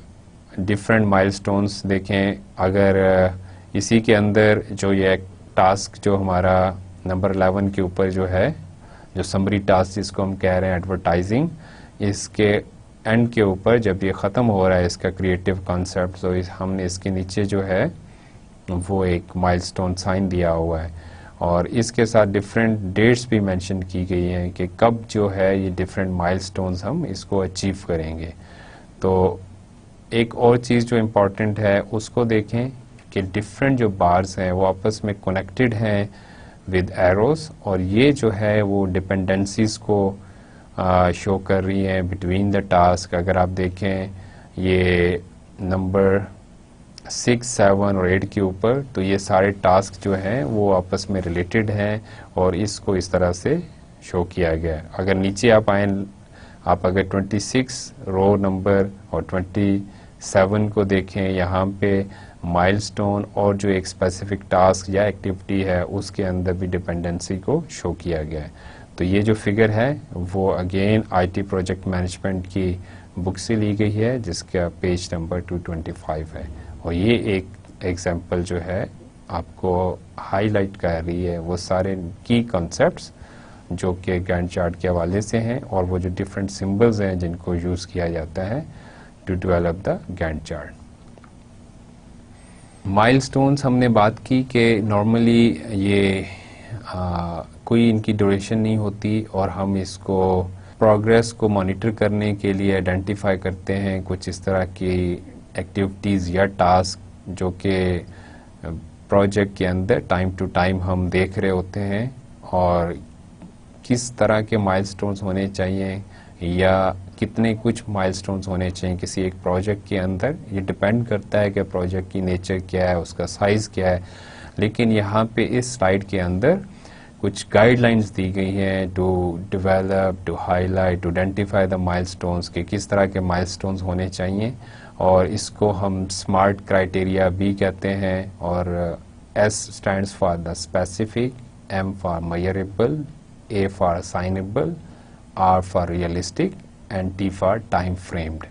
डिफरेंट माइलस्टोन्स देखें, अगर इसी के अंदर जो ये टास्क जो हमारा नंबर 11 के ऊपर जो है, जो समरी टास्क जिसको हम कह रहे हैं एडवर्टाइजिंग, इसके एंड के ऊपर जब ये ख़त्म हो रहा है इसका क्रिएटिव कॉन्सेप्ट, तो हमने इसके नीचे जो है वो एक माइलस्टोन साइन दिया हुआ है और इसके साथ डिफरेंट डेट्स भी मेंशन की गई हैं कि कब जो है ये डिफरेंट माइलस्टोन्स हम इसको अचीव करेंगे। तो एक और चीज़ जो इम्पॉर्टेंट है उसको देखें कि डिफरेंट जो बार्स हैं वो आपस में कनेक्टेड हैं विद एरोस, और ये जो है वो डिपेंडेंसीज को शो कर रही हैं बिटवीन द टास्क। अगर आप देखें ये नंबर 6, 7 और 8 के ऊपर, तो ये सारे टास्क जो हैं वो आपस में रिलेटेड हैं और इसको इस तरह से शो किया गया है। अगर नीचे आप आए, आप अगर 26 रो नंबर और 27 को देखें, यहाँ पे माइलस्टोन और जो एक स्पेसिफिक टास्क या एक्टिविटी है उसके अंदर भी डिपेंडेंसी को शो किया गया है। तो ये जो फिगर है वो अगेन आईटी प्रोजेक्ट मैनेजमेंट की बुक से ली गई है जिसका पेज नंबर 225 है। और ये एक एग्जांपल जो है आपको हाईलाइट कर रही है वो सारे की कॉन्सेप्ट्स जो कि गैंट चार्ट के हवाले से हैं और वो जो डिफरेंट सिंबल्स हैं जिनको यूज़ किया जाता है to develop the Gantt chart. Milestones हमने बात की कि नॉर्मली ये कोई इनकी ड्यूरेशन नहीं होती और हम इसको प्रोग्रेस को मॉनिटर करने के लिए आइडेंटिफाई करते हैं कुछ इस तरह की एक्टिविटीज़ या टास्क जो कि प्रोजेक्ट के अंदर टाइम टू टाइम हम देख रहे होते हैं और किस तरह के माइलस्टोन्स होने चाहिए या कितने कुछ माइलस्टोन्स होने चाहिए किसी एक प्रोजेक्ट के अंदर। ये डिपेंड करता है कि प्रोजेक्ट की नेचर क्या है, उसका साइज़ क्या है। लेकिन यहाँ पे इस स्लाइड के अंदर कुछ गाइडलाइंस दी गई हैं to develop, to highlight, to identify the milestones के किस तरह के माइलस्टोन्स होने चाहिए, और इसको हम स्मार्ट क्राइटेरिया भी कहते हैं। और S stands for the specific, M for measurable, A for assignable, R for realistic and T for time framed.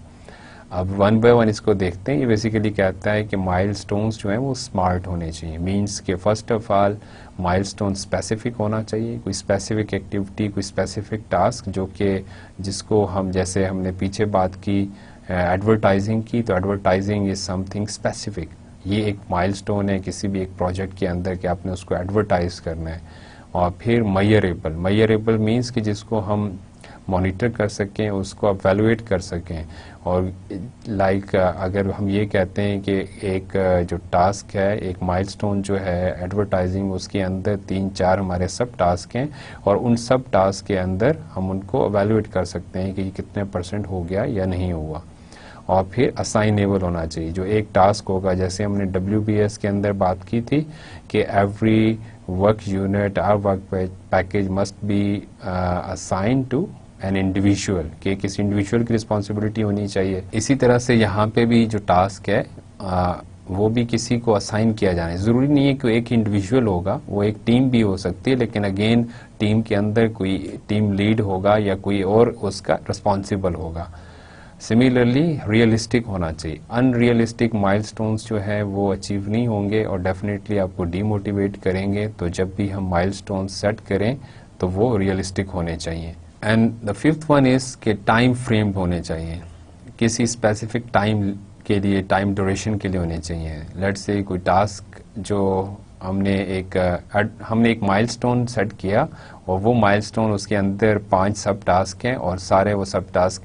अब वन बाय वन इसको देखते हैं। ये बेसिकली कहता है कि माइलस्टोन्स जो हैं वो स्मार्ट होने चाहिए। मींस कि first of all milestone specific होना चाहिए, कोई स्पेसिफिक एक्टिविटी, कोई स्पेसिफिक टास्क जो कि जिसको हम, जैसे हमने पीछे बात की एडवर्टाइजिंग की, तो एडवर्टाइजिंग इज़ समथिंग स्पेसिफिक। ये एक माइलस्टोन है किसी भी एक प्रोजेक्ट के अंदर कि आपने उसको एडवर्टाइज करना है। और फिर मेजरेबल, मेजरेबल मीन्स कि जिसको हम मॉनिटर कर सकें, उसको एवेलुएट कर सकें। और लाइक अगर हम ये कहते हैं कि एक जो टास्क है, एक माइलस्टोन जो है एडवर्टाइजिंग, उसके अंदर 3-4 हमारे सब टास्क हैं और उन सब टास्क के अंदर हम उनको एवेलुएट कर सकते हैं कि कितने % हो गया या नहीं हुआ। और फिर असाइनेबल होना चाहिए। जो एक टास्क होगा, जैसे हमने WBS के अंदर बात की थी कि एवरी वर्क यूनिट और work package must be assign to an individual, कि किसी इंडिविजुअल की रिस्पॉन्सिबिलिटी होनी चाहिए। इसी तरह से यहाँ पे भी जो टास्क है वो भी किसी को असाइन किया जाना है। ज़रूरी नहीं है कि एक इंडिविजुअल होगा, वो एक टीम भी हो सकती है, लेकिन अगेन टीम के अंदर कोई टीम लीड होगा या कोई और उसका रिस्पॉन्सिबल होगा। सिमिलरली रियलिस्टिक होना चाहिए। अनरियलिस्टिक माइलस्टोन्स जो है वो अचीव नहीं होंगे और डेफिनेटली आपको डीमोटिवेट करेंगे। तो जब भी हम माइलस्टोन्स सेट करें तो वो रियलिस्टिक होने चाहिए। And the fifth one is कि टाइम फ्रेम्ड होने चाहिए, किसी स्पेसिफिक टाइम के लिए, टाइम ड्यूरेशन के लिए होने चाहिए। लेट्स से कोई टास्क जो हमने एक माइलस्टोन सेट किया और वो माइलस्टोन उसके अंदर 5 सब टास्क हैं और सारे वो सब टास्क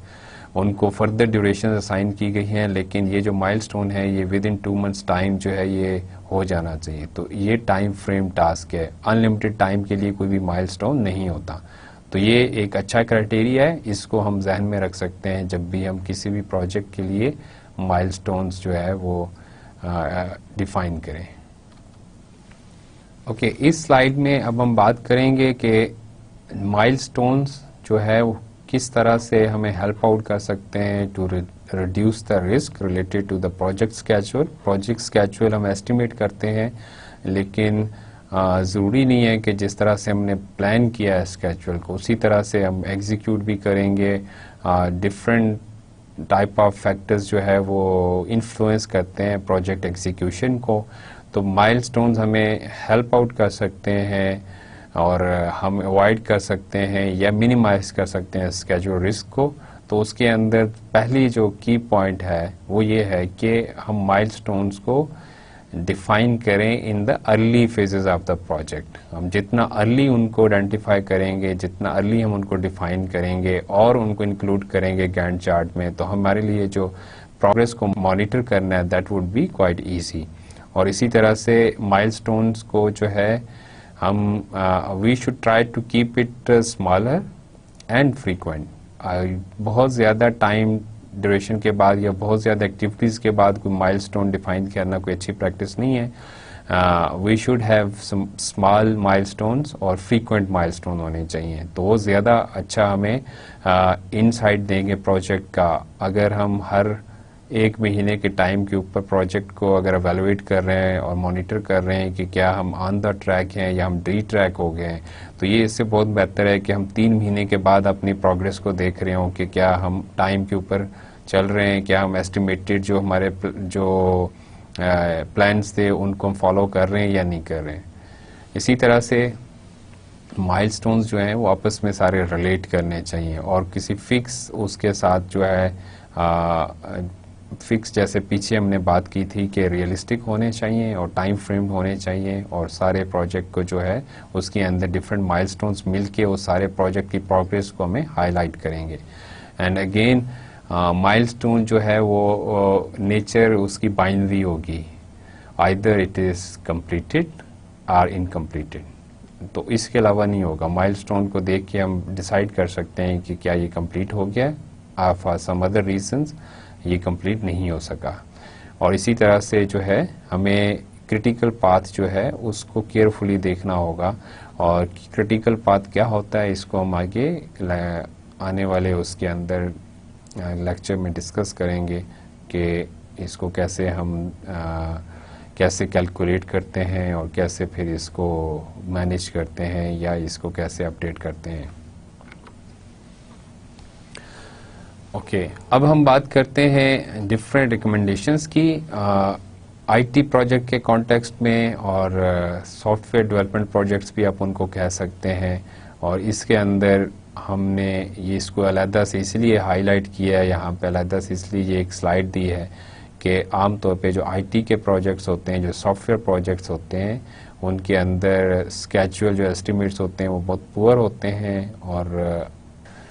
उनको फर्दर ड्यूरेशन असाइन की गई हैं, लेकिन ये जो माइलस्टोन है ये विद इन 2 मंथ्स टाइम जो है ये हो जाना चाहिए। तो ये टाइम फ्रेम टास्क है। अनलिमिटेड टाइम के लिए कोई भी माइलस्टोन नहीं होता। तो ये एक अच्छा क्राइटेरिया है, इसको हम जहन में रख सकते हैं जब भी हम किसी भी प्रोजेक्ट के लिए माइलस्टोन्स जो है वो डिफाइन करें। ओके, इस स्लाइड में अब हम बात करेंगे कि माइलस्टोन्स जो है वो किस तरह से हमें हेल्प आउट कर सकते हैं to reduce the risk related to the project schedule. Project schedule हम estimate करते हैं, लेकिन ज़रूरी नहीं है कि जिस तरह से हमने प्लान किया है स्केड्यूल को उसी तरह से हम एग्जीक्यूट भी करेंगे. डिफरेंट टाइप ऑफ फैक्टर्स जो है वो इन्फ्लुएंस करते हैं प्रोजेक्ट एग्जीक्यूशन को. तो माइलस्टोन्स हमें हेल्प आउट कर सकते हैं और हम अवॉइड कर सकते हैं या मिनिमाइज कर सकते हैं स्केड्यूल रिस्क को. तो उसके अंदर पहली जो की पॉइंट है वो ये है कि हम माइलस्टोन्स को डिफाइन करें in the early phases of the project. हम जितना अर्ली उनको आइडेंटिफाई करेंगे, जितना अर्ली हम उनको डिफाइन करेंगे और उनको इंक्लूड करेंगे गैंट चार्ट में, तो हमारे लिए जो प्रोग्रेस को मॉनिटर करना है that would be quite easy. और इसी तरह से माइलस्टोन्स को जो है हम we should try to keep it smaller and frequent. बहुत ज़्यादा टाइम ड्यूरेशन के बाद या बहुत ज़्यादा एक्टिविटीज़ के बाद कोई माइलस्टोन डिफाइन करना कोई अच्छी प्रैक्टिस नहीं है. We should have some small milestones और फ्रीक्वेंट माइलस्टोन होने चाहिए. तो वो ज़्यादा अच्छा हमें इनसाइट देंगे प्रोजेक्ट का. अगर हम हर एक महीने के टाइम के ऊपर प्रोजेक्ट को अगर एवेलुएट कर रहे हैं और मॉनिटर कर रहे हैं कि क्या हम ऑन द ट्रैक हैं या हम डी ट्रैक हो गए हैं, तो ये इससे बहुत बेहतर है कि हम 3 महीने के बाद अपनी प्रोग्रेस को देख रहे हों कि क्या हम टाइम के ऊपर चल रहे हैं, क्या हम एस्टिमेटेड जो हमारे जो प्लान्स थे उनको हम फॉलो कर रहे हैं या नहीं कर रहे हैं. इसी तरह से माइलस्टोन्स जो हैं वो आपस में सारे रिलेट करने चाहिए और किसी फिक्स उसके साथ जो है फिक्स जैसे पीछे हमने बात की थी कि रियलिस्टिक होने चाहिए और टाइम फ्रेम होने चाहिए और सारे प्रोजेक्ट को जो है उसके अंदर डिफरेंट माइलस्टोन्स मिलके वो सारे प्रोजेक्ट की प्रोग्रेस को हमें हाईलाइट करेंगे. एंड अगेन माइलस्टोन जो है वो नेचर उसकी बाइनरी होगी, आइदर इट इज़ कंप्लीटेड और इनकम्प्लीटेड. तो इसके अलावा नहीं होगा. माइलस्टोन को देख के हम डिसाइड कर सकते हैं कि क्या ये कंप्लीट हो गया, फॉर सम अदर रीजंस ये कंप्लीट नहीं हो सका. और इसी तरह से जो है हमें क्रिटिकल पाथ जो है उसको केयरफुली देखना होगा. और क्रिटिकल पाथ क्या होता है इसको हम आगे आने वाले उसके अंदर लेक्चर में डिस्कस करेंगे कि इसको कैसे हम कैसे कैलकुलेट करते हैं और कैसे फिर इसको मैनेज करते हैं या इसको कैसे अपडेट करते हैं. ओके, अब हम बात करते हैं डिफरेंट रिकमेंडेशंस की आईटी प्रोजेक्ट के कॉन्टेक्स्ट में और सॉफ्टवेयर डेवलपमेंट प्रोजेक्ट्स भी आप उनको कह सकते हैं. और इसके अंदर हमने ये इसको अलहदा से इसलिए हाईलाइट किया है, यहाँ पे अलहदा से इसलिए ये एक स्लाइड दी है कि आमतौर पे जो आईटी के प्रोजेक्ट्स होते हैं, जो सॉफ्टवेयर प्रोजेक्ट्स होते हैं, उनके अंदर स्केड्यूल जो एस्टिमेट्स होते हैं वो बहुत पुअर होते हैं. और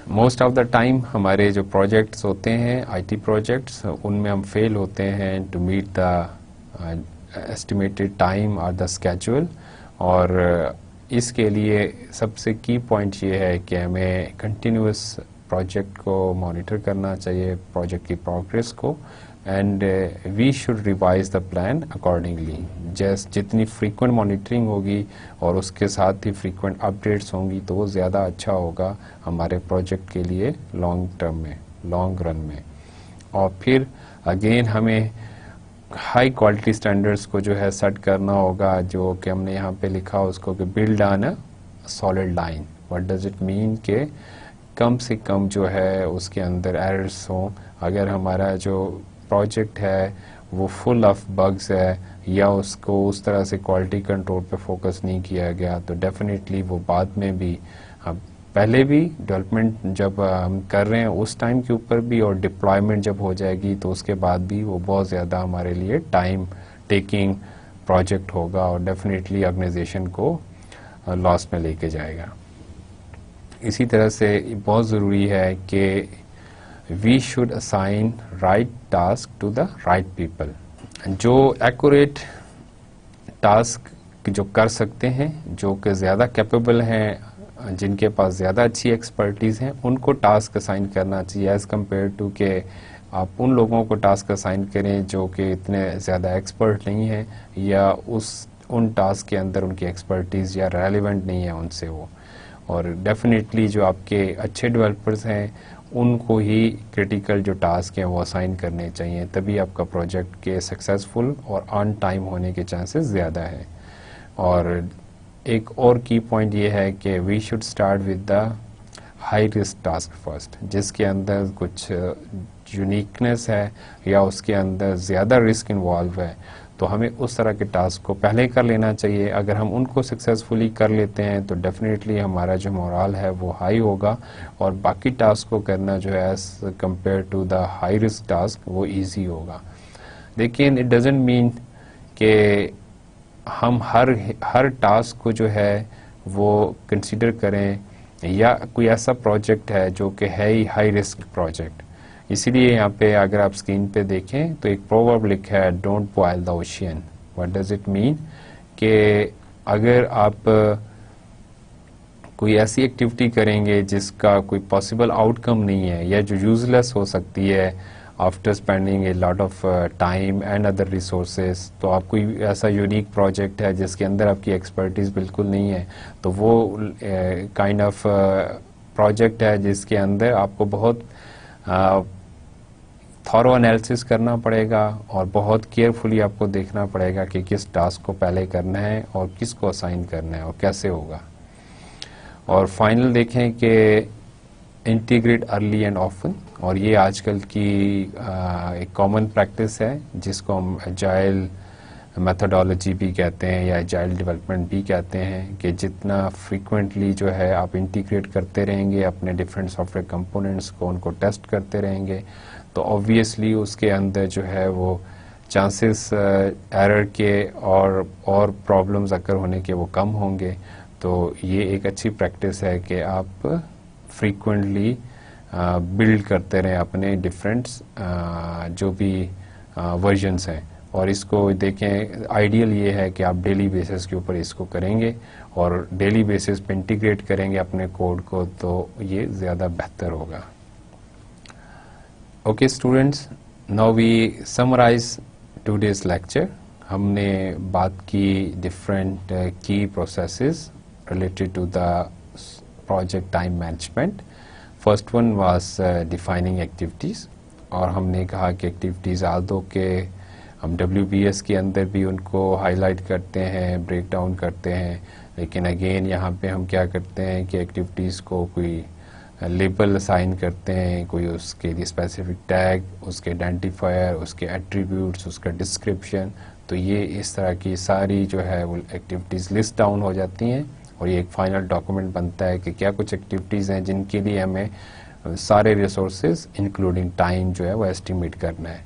मोस्ट ऑफ द टाइम हमारे जो प्रोजेक्ट्स होते हैं आईटी प्रोजेक्ट्स उनमें हम फेल होते हैं to meet the estimated time और द स्केड्यूल. और इसके लिए सबसे की पॉइंट ये है कि हमें कंटिन्यूस प्रोजेक्ट को मॉनिटर करना चाहिए, प्रोजेक्ट की प्रोग्रेस को, and we should revise the plan accordingly. जितनी फ्रीक्वेंट मॉनिटरिंग होगी और उसके साथ ही फ्रीक्वेंट अपडेट्स होंगी तो वो ज़्यादा अच्छा होगा हमारे प्रोजेक्ट के लिए लॉन्ग टर्म में, लॉन्ग रन में. और फिर अगेन हमें हाई क्वालिटी स्टैंडर्ड्स को जो है सेट करना होगा, जो कि हमने यहाँ पे लिखा उसको कि build on a solid line. What does it mean कि कम से कम जो है उसके अंदर एरर्स हों. अगर हमारा जो प्रोजेक्ट है वो फुल ऑफ बग्स है या उसको उस तरह से क्वालिटी कंट्रोल पे फोकस नहीं किया गया तो डेफिनेटली वो बाद में भी, पहले भी डेवलपमेंट जब हम कर रहे हैं उस टाइम के ऊपर भी और डिप्लॉयमेंट जब हो जाएगी तो उसके बाद भी वो बहुत ज़्यादा हमारे लिए टाइम टेकिंग प्रोजेक्ट होगा और डेफिनेटली ऑर्गेनाइजेशन को लॉस में लेके जाएगा. इसी तरह से बहुत ज़रूरी है कि we should assign right task to the right people. जो एक्यूरेट टास्क जो कर सकते हैं, जो कि ज़्यादा कैपेबल हैं, जिनके पास ज़्यादा अच्छी एक्सपर्टीज़ हैं, उनको टास्क असाइन करना चाहिए एज़ कम्पेयर टू के आप उन लोगों को टास्क असाइन करें जो कि इतने ज़्यादा एक्सपर्ट नहीं हैं या उन टास्क के अंदर उनकी एक्सपर्टीज़ या रेलिवेंट नहीं है उनसे वो. और डेफिनेटली जो आपके अच्छे डेवलपर्स हैं उनको ही क्रिटिकल जो टास्क हैं वो असाइन करने चाहिए, तभी आपका प्रोजेक्ट के सक्सेसफुल और ऑन टाइम होने के चांसेस ज़्यादा है। और एक और की पॉइंट ये है कि we should start with the high risk task first, जिसके अंदर कुछ यूनिकनेस है या उसके अंदर ज़्यादा रिस्क इन्वॉल्व है, तो हमें उस तरह के टास्क को पहले कर लेना चाहिए। अगर हम उनको सक्सेसफुली कर लेते हैं तो डेफिनेटली हमारा जो मोरल है वो हाई होगा और बाकी टास्क को करना जो है as compare to the high risk task वो इजी होगा। लेकिन इट डजेंट मीन कि हम हर टास्क को जो है वो कंसीडर करें या कोई ऐसा प्रोजेक्ट है जो कि है ही हाई रिस्क प्रोजेक्ट। इसीलिए यहाँ पे अगर आप स्क्रीन पे देखें तो एक प्रोवर्ब लिखा है, don't boil the ocean. What does it mean कि अगर आप कोई ऐसी एक्टिविटी करेंगे जिसका कोई पॉसिबल आउटकम नहीं है या जो यूजलेस हो सकती है after spending a lot of time and other resources, तो आप कोई ऐसा यूनिक प्रोजेक्ट है जिसके अंदर आपकी एक्सपर्टीज बिल्कुल नहीं है, तो वो काइंड ऑफ प्रोजेक्ट है जिसके अंदर आपको बहुत थॉरो एनालिसिस करना पड़ेगा और बहुत केयरफुली आपको देखना पड़ेगा कि किस टास्क को पहले करना है और किसको असाइन करना है और कैसे होगा। और फाइनल देखें कि इंटीग्रेट अर्ली एंड ऑफन, और ये आजकल की एक कॉमन प्रैक्टिस है जिसको हम एजाइल मेथोडोलॉजी भी कहते हैं या एजाइल डेवलपमेंट भी कहते हैं, कि जितना फ्रीक्वेंटली जो है आप इंटीग्रेट करते रहेंगे अपने डिफरेंट सॉफ्टवेयर कंपोनेंट्स को, उनको टेस्ट करते रहेंगे, तो ऑब्वियसली उसके अंदर जो है वो चांसेस एरर के और प्रॉब्लम्स अकर होने के वो कम होंगे। तो ये एक अच्छी प्रैक्टिस है कि आप फ्रीक्वेंटली बिल्ड करते रहें अपने डिफरेंट जो भी वर्जन्स हैं, और इसको देखें आइडियल ये है कि आप डेली बेसिस के ऊपर इसको करेंगे और डेली बेसिस पे इंटीग्रेट करेंगे अपने कोड को, तो ये ज़्यादा बेहतर होगा। Okay students, now we summarise today's lecture. हमने बात की different key processes related to the project time management. First one was defining activities, और हमने कहा कि एक्टिविटीज़ आदो के हम WBS के अंदर भी उनको हाईलाइट करते हैं, ब्रेक डाउन करते हैं, लेकिन अगेन यहाँ पे हम क्या करते हैं कि एक्टिविटीज़ को कोई लेबल असाइन करते हैं, कोई उसके लिए स्पेसिफिक टैग, उसके आइडेंटिफायर, उसके एट्रीब्यूट्स, उसका डिस्क्रिप्शन, तो ये इस तरह की सारी जो है वो एक्टिविटीज़ लिस्ट डाउन हो जाती हैं और ये एक फाइनल डॉक्यूमेंट बनता है कि क्या कुछ एक्टिविटीज़ हैं जिनके लिए हमें सारे रिसोर्सेज इंक्लूडिंग टाइम जो है वो एस्टिमेट करना है।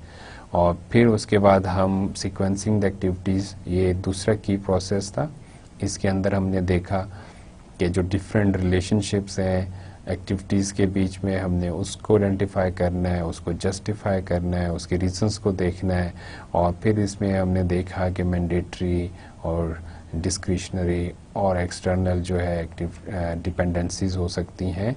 और फिर उसके बाद हम सीक्वेंसिंग द एक्टिविटीज़, ये दूसरा की प्रोसेस था। इसके अंदर हमने देखा कि जो डिफरेंट रिलेशनशिप्स हैं एक्टिविटीज़ के बीच में, हमने उसको आइडेंटिफाई करना है, उसको जस्टिफाई करना है, उसके रीजंस को देखना है, और फिर इसमें हमने देखा कि मैंडेटरी और डिस्क्रिशनरी और एक्सटर्नल जो है एक्टिव डिपेंडेंसीज हो सकती हैं,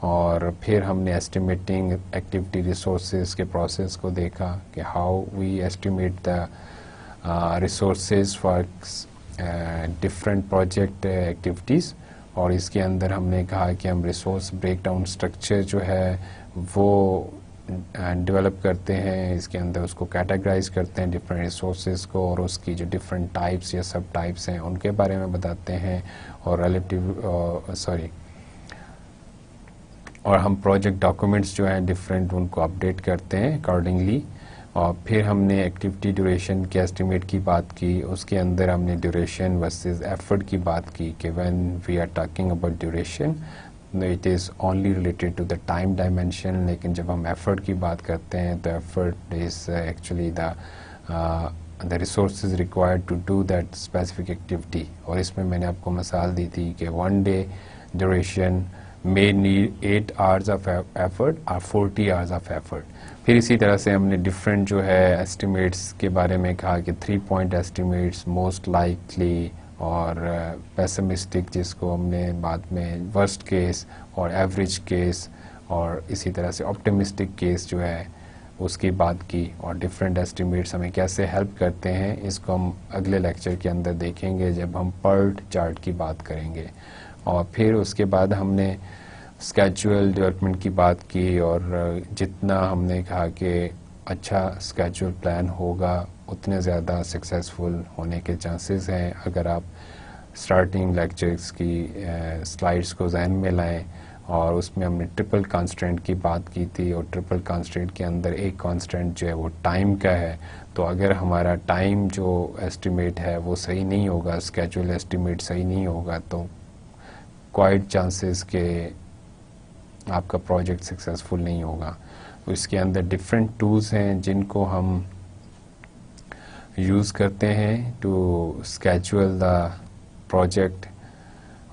और फिर हमने एस्टिमेटिंग एक्टिविटी रिसोर्सेज के प्रोसेस को देखा कि how we estimate the resources for different project activities, और इसके अंदर हमने कहा कि हम रिसोर्स ब्रेकडाउन स्ट्रक्चर जो है वो डेवलप करते हैं, इसके अंदर उसको कैटेगराइज करते हैं डिफरेंट रिसोर्सेज को, और उसकी जो डिफरेंट टाइप्स या सब टाइप्स हैं उनके बारे में बताते हैं, और और हम प्रोजेक्ट डॉक्यूमेंट्स जो हैं डिफरेंट उनको अपडेट करते हैं अकॉर्डिंगली। और फिर हमने एक्टिविटी ड्यूरेशन के एस्टिमेट की बात की, उसके अंदर हमने ड्यूरेशन वर्सेस एफर्ट की बात की कि when we are talking about duration it is only related to the time dimension, लेकिन जब हम एफर्ट की बात करते हैं तो effort is actually the resources required to do that specific activity. और इसमें मैंने आपको मिसाल दी थी कि 1 day duration may need 8 hours of effort or 40 hours of effort। फिर इसी तरह से हमने डिफरेंट जो है एस्टिमेट्स के बारे में कहा कि 3 पॉइंट एस्टिमेट्स, मोस्ट लाइकली और पेसिमिस्टिक, जिसको हमने बाद में वर्स्ट केस और एवरेज केस, और इसी तरह से ऑप्टिमिस्टिक केस जो है उसकी बात की, और डिफरेंट एस्टिमेट्स हमें कैसे हेल्प करते हैं इसको हम अगले लेक्चर के अंदर देखेंगे जब हम PERT चार्ट की बात करेंगे। और फिर उसके बाद हमने स्केड्यूल डेवलपमेंट की बात की और जितना हमने कहा कि अच्छा स्केड्यूल प्लान होगा उतने ज़्यादा सक्सेसफुल होने के चांसेस हैं। अगर आप स्टार्टिंग लेक्चर्स की स्लाइड्स को जहन में लाएं और उसमें हमने ट्रिपल कांस्टेंट की बात की थी और ट्रिपल कांस्टेंट के अंदर एक कांस्टेंट जो है वो टाइम का है। तो अगर हमारा टाइम जो एस्टिमेट है वो सही नहीं होगा, स्केड्यूल एस्टिमेट सही नहीं होगा, तो क्वाइट चांसेस के आपका प्रोजेक्ट सक्सेसफुल नहीं होगा। तो इसके अंदर डिफरेंट टूल्स हैं जिनको हम यूज़ करते हैं टू स्केड्यूल द प्रोजेक्ट।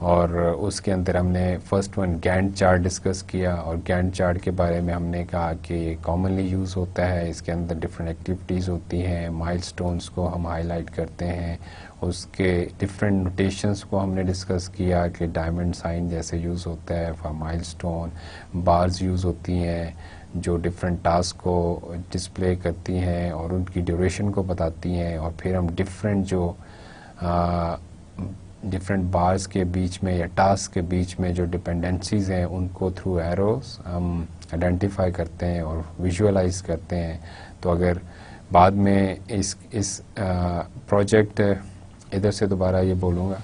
और उसके अंदर हमने first one Gantt chart discuss किया और गैंट चार्ट के बारे में हमने कहा कि ये कॉमनली यूज़ होता है। इसके अंदर डिफरेंट एक्टिविटीज़ होती हैं, माइलस्टोन्स को हम हाईलाइट करते हैं, उसके डिफरेंट नोटेशंस को हमने डिस्कस किया कि डायमंड साइन जैसे यूज़ होता है फॉर माइलस्टोन, बार्स यूज़ होती हैं जो डिफरेंट टास्क को डिस्प्ले करती हैं और उनकी ड्यूरेशन को बताती हैं। और फिर हम डिफरेंट बार्स के बीच में या टास्क के बीच में जो डिपेंडेंसीज़ हैं उनको थ्रू एरोस हम आइडेंटिफाई करते हैं और विजुअलाइज करते हैं। तो अगर बाद में इस प्रोजेक्ट इधर से दोबारा ये बोलूँगा,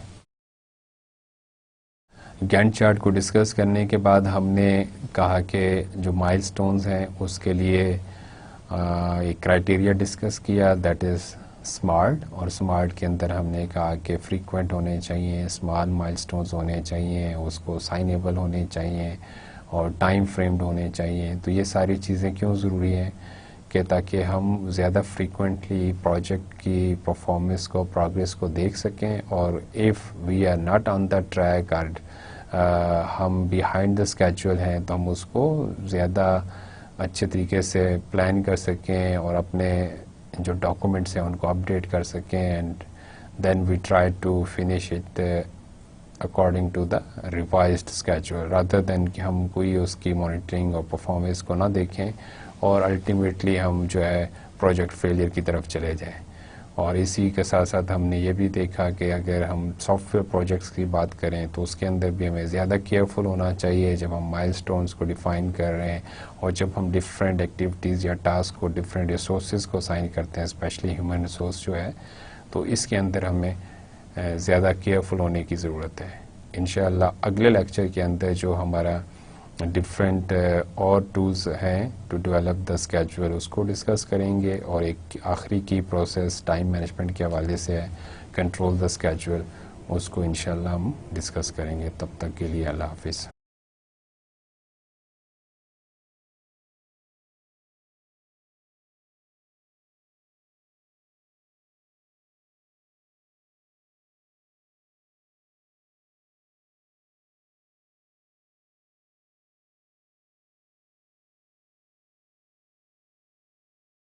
गैंट चार्ट को डिस्कस करने के बाद हमने कहा कि जो माइलस्टोन्स हैं उसके लिए एक क्राइटेरिया डिस्कस किया, दैट इज़ स्मार्ट। और स्मार्ट के अंदर हमने कहा कि फ्रीक्वेंट होने चाहिए, स्मॉल माइलस्टोन्स होने चाहिए, उसको साइनेबल होने चाहिए और टाइम फ्रेम्ड होने चाहिए। तो ये सारी चीज़ें क्यों ज़रूरी हैं कि ताकि हम ज़्यादा फ्रीक्वेंटली प्रोजेक्ट की परफॉर्मेंस को, प्रोग्रेस को देख सकें। और if we are not on the track और हम बिहाइंड द स्केड्यूल हैं तो हम उसको ज़्यादा अच्छे तरीके से प्लान कर सकें और अपने जो डॉक्यूमेंट्स हैं उनको अपडेट कर सकें and then we try to finish it according to the revised schedule, rather than कि हम कोई उसकी मॉनिटरिंग और परफॉर्मेंस को ना देखें और अल्टीमेटली हम जो है प्रोजेक्ट फेलियर की तरफ चले जाएं। और इसी के साथ साथ हमने ये भी देखा कि अगर हम सॉफ्टवेयर प्रोजेक्ट्स की बात करें तो उसके अंदर भी हमें ज़्यादा केयरफुल होना चाहिए जब हम माइलस्टोन्स को डिफ़ाइन कर रहे हैं और जब हम डिफरेंट एक्टिविटीज़ या टास्क को डिफरेंट रिसोर्सेज को साइन करते हैं, स्पेशली ह्यूमन रिसोर्स जो है, तो इसके अंदर हमें ज़्यादा केयरफुल होने की ज़रूरत है। इंशाअल्लाह अगले लेक्चर के अंदर जो हमारा डिफरेंट और टूल्स हैं टू डेवलप द स्केड्यूल उसको डिस्कस करेंगे और एक आखिरी की प्रोसेस टाइम मैनेजमेंट के हवाले से है कंट्रोल द स्केड्यूल, उसको इंशाल्लाह हम डिस्कस करेंगे। तब तक के लिए अल्लाह हाफिज़।